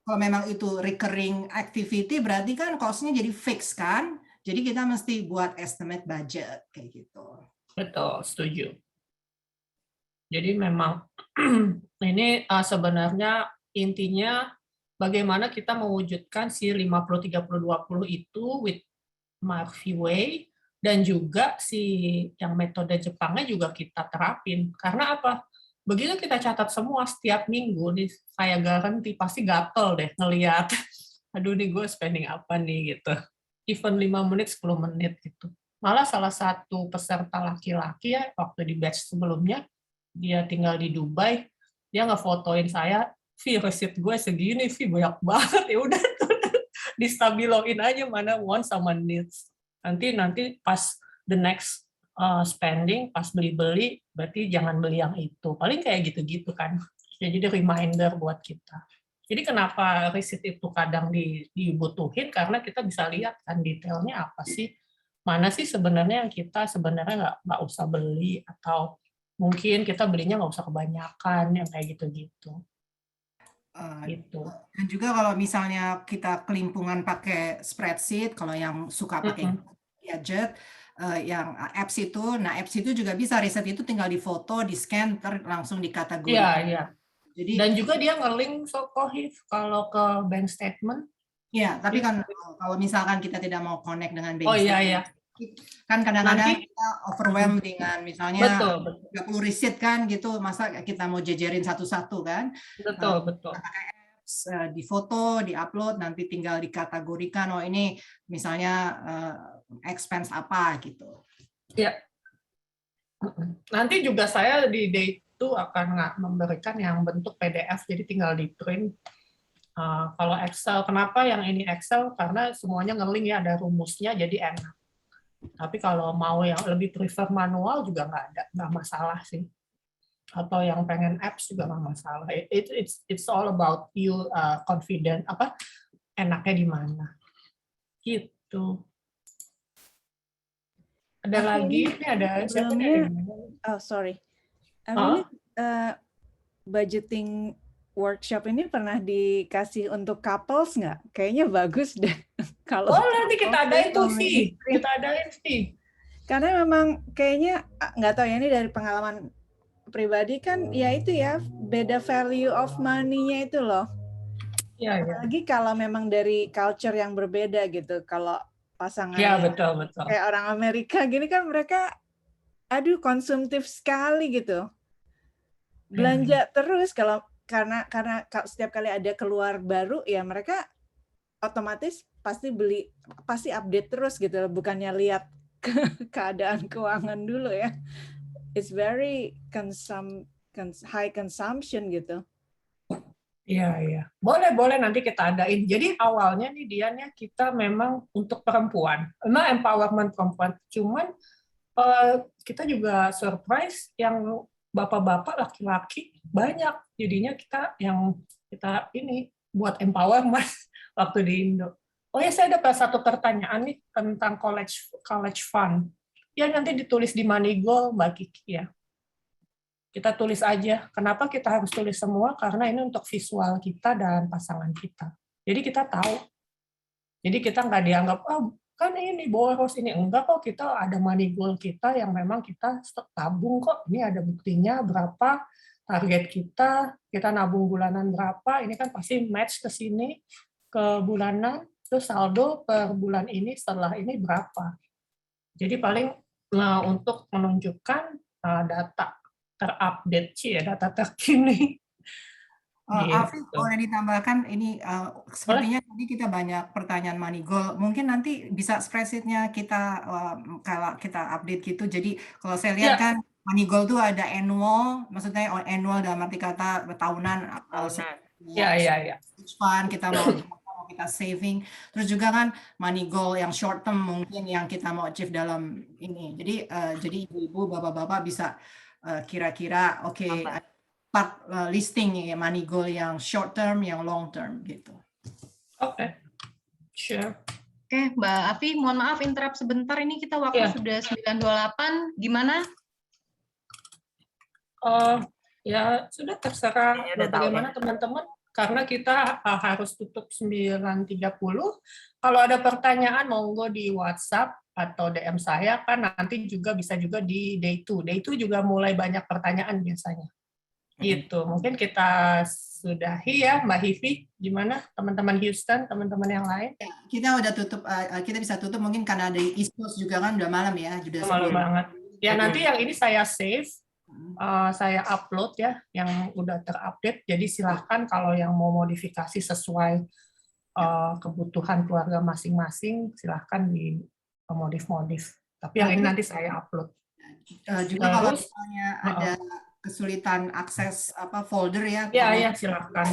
kalau memang itu recurring activity berarti kan cost-nya jadi fix kan. Jadi kita mesti buat estimate budget kayak gitu. Betul, setuju. Jadi memang ini sebenarnya intinya bagaimana kita mewujudkan si 50-30-20 itu with Murphy Way dan juga si yang metode Jepangnya juga kita terapin. Karena apa? Begitu kita catat semua setiap minggu, nih, saya garanti pasti gatel deh ngelihat. Aduh nih gue spending apa nih gitu. Even 5 menit, 10 menit gitu. Malah salah satu peserta laki-laki ya waktu di batch sebelumnya, dia tinggal di Dubai, dia ngefotoin saya, receipt gue segini, banyak banget, ya udah distabiloin aja mana want sama needs. Nanti pas the next spending, pas beli-beli, berarti jangan beli yang itu. Paling kayak gitu-gitu kan. Jadi reminder buat kita. Jadi kenapa receipt itu kadang dibutuhin, karena kita bisa lihat kan detailnya apa sih, mana sih sebenarnya yang kita sebenarnya nggak usah beli, atau mungkin kita belinya nggak usah kebanyakan, yang kayak gitu-gitu. Gitu. Dan juga kalau misalnya kita kelimpungan pakai spreadsheet, kalau yang suka pakai gadget, yang apps itu, nah apps itu juga bisa riset itu tinggal difoto, di scan, langsung dikategorikan. Iya. Jadi dan juga dia nge-link Kohif kalau ke bank statement. Ya, tapi kan kalau misalkan kita tidak mau connect dengan bank Oh iya statement, ya. kan kadang-kadang Nanti kita overwhelmed dengan misalnya betul. 30 receipt kan gitu, masa kita mau jejerin satu-satu kan? Betul. Di foto, di upload, nanti tinggal dikategorikan, oh ini misalnya expense apa gitu. Ya. Nanti juga saya di day itu akan memberikan yang bentuk PDF, jadi tinggal di print. Kalau Excel, kenapa yang ini Excel? Karena semuanya nge-link ya, ada rumusnya, jadi enak. Tapi kalau mau yang lebih prefer manual juga nggak masalah sih. Atau yang pengen apps juga nggak masalah. It's all about you confident, enaknya di mana. Gitu. Ada lagi, ini ada siapa nih? Oh, sorry. Ini budgeting workshop ini pernah dikasih untuk couples nggak? Kayaknya bagus deh. Kalau nanti kita adain tuh sih. Kita adain sih. Karena memang kayaknya, nggak tahu ya, ini dari pengalaman pribadi kan, ya itu ya, beda value of money-nya itu loh. Ya. Apalagi kalau memang dari culture yang berbeda gitu. Kalau pasangan betul. kayak orang Amerika gini kan, mereka konsumtif sekali gitu. Belanja terus karena setiap kali ada keluar baru ya mereka otomatis pasti update terus gitu, bukannya lihat keadaan keuangan dulu ya. It's very high consumption gitu. Iya. Boleh nanti kita adain. Jadi awalnya nih Dian ya, kita memang untuk perempuan, memang empowerment perempuan. Cuman kita juga surprise yang bapak-bapak laki-laki banyak. Jadinya kita ini buat empowerment waktu di Indo. Oh ya, saya dapat satu pertanyaan nih tentang college fund. Ya nanti ditulis di Moneygoal Mbak Kiki ya. Kita tulis aja. Kenapa kita harus tulis semua? Karena ini untuk visual kita dan pasangan kita. Jadi kita tahu. Jadi kita nggak dianggap, kan ini boros, ini enggak kok, kita ada money goal kita yang memang kita tabung kok. Ini ada buktinya berapa target kita nabung bulanan berapa, ini kan pasti match ke sini, ke bulanan, terus saldo per bulan ini setelah ini berapa. Jadi paling untuk menunjukkan data terupdate sih ya, data terkini. Afi, boleh ditambahkan ini sepertinya tadi kita banyak pertanyaan Moneygoal. Mungkin nanti bisa spreadsheet-nya kita kalau kita update gitu. Jadi kalau saya lihat kan Moneygoal tuh ada annual, maksudnya annual dalam arti kata tahunan. Iya. Fund kita mau kita saving. Terus juga kan Moneygoal yang short term mungkin yang kita mau achieve dalam ini. Jadi ibu-ibu, bapak-bapak bisa kira-kira part listing ya, Moneygoal yang short term, yang long term gitu. Oke. Sure. Oke, Mbak Afi, mohon maaf interrupt sebentar, ini kita waktu sudah 9.28, gimana? Ya sudah terserah bagaimana teman-teman, karena kita harus tutup 9.30. Kalau ada pertanyaan monggo di WhatsApp atau DM saya, kan nanti bisa juga di day 2. Day 2 juga mulai banyak pertanyaan biasanya. Gitu. Mungkin kita sudahi ya, Mbak Hivi. Gimana teman-teman Houston, teman-teman yang lain? Ya, kita udah tutup, kita bisa tutup mungkin karena ada East Coast juga kan udah malam ya. Malam banget. Ya nanti yang ini saya save, saya upload ya, yang udah terupdate. Jadi silahkan kalau yang mau modifikasi sesuai kebutuhan keluarga masing-masing, silahkan di modif-modif. Tapi yang ini nanti saya upload. Juga kalau misalnya ada kesulitan akses folder ya. Ya silahkan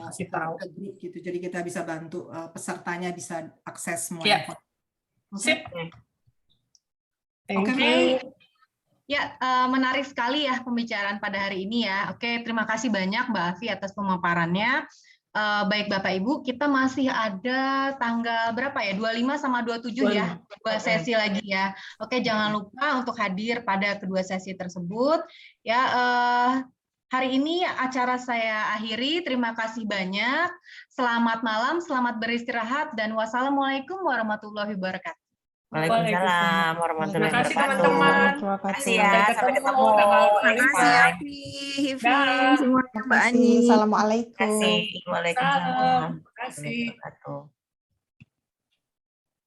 kasih tahu ke grup gitu. Jadi kita bisa bantu pesertanya bisa akses semua. Sip. Thank you. Ya, menarik sekali ya pembicaraan pada hari ini ya. Oke, terima kasih banyak Mbak Afi atas pemaparannya. Baik Bapak Ibu, kita masih ada tanggal berapa ya? 25 sama 27 ya, 2 sesi lagi ya. Oke, jangan lupa untuk hadir pada kedua sesi tersebut. Ya, hari ini acara saya akhiri. Terima kasih banyak. Selamat malam, selamat beristirahat, dan wassalamualaikum warahmatullahi wabarakatuh. Waalaikumsalam warahmatullahi Terima kasih wabarakatuh. teman-teman. Terima Terima kasih kasih. ya, Sampai sampai ketemu ketemu tanggal next 25. time. Hafi, Hifin, Dah. semuanya Terima Mbak kasih. Ani. Assalamualaikum. Terima kasih. Waalaikumsalam Terima kasih. warahmatullahi wabarakatuh.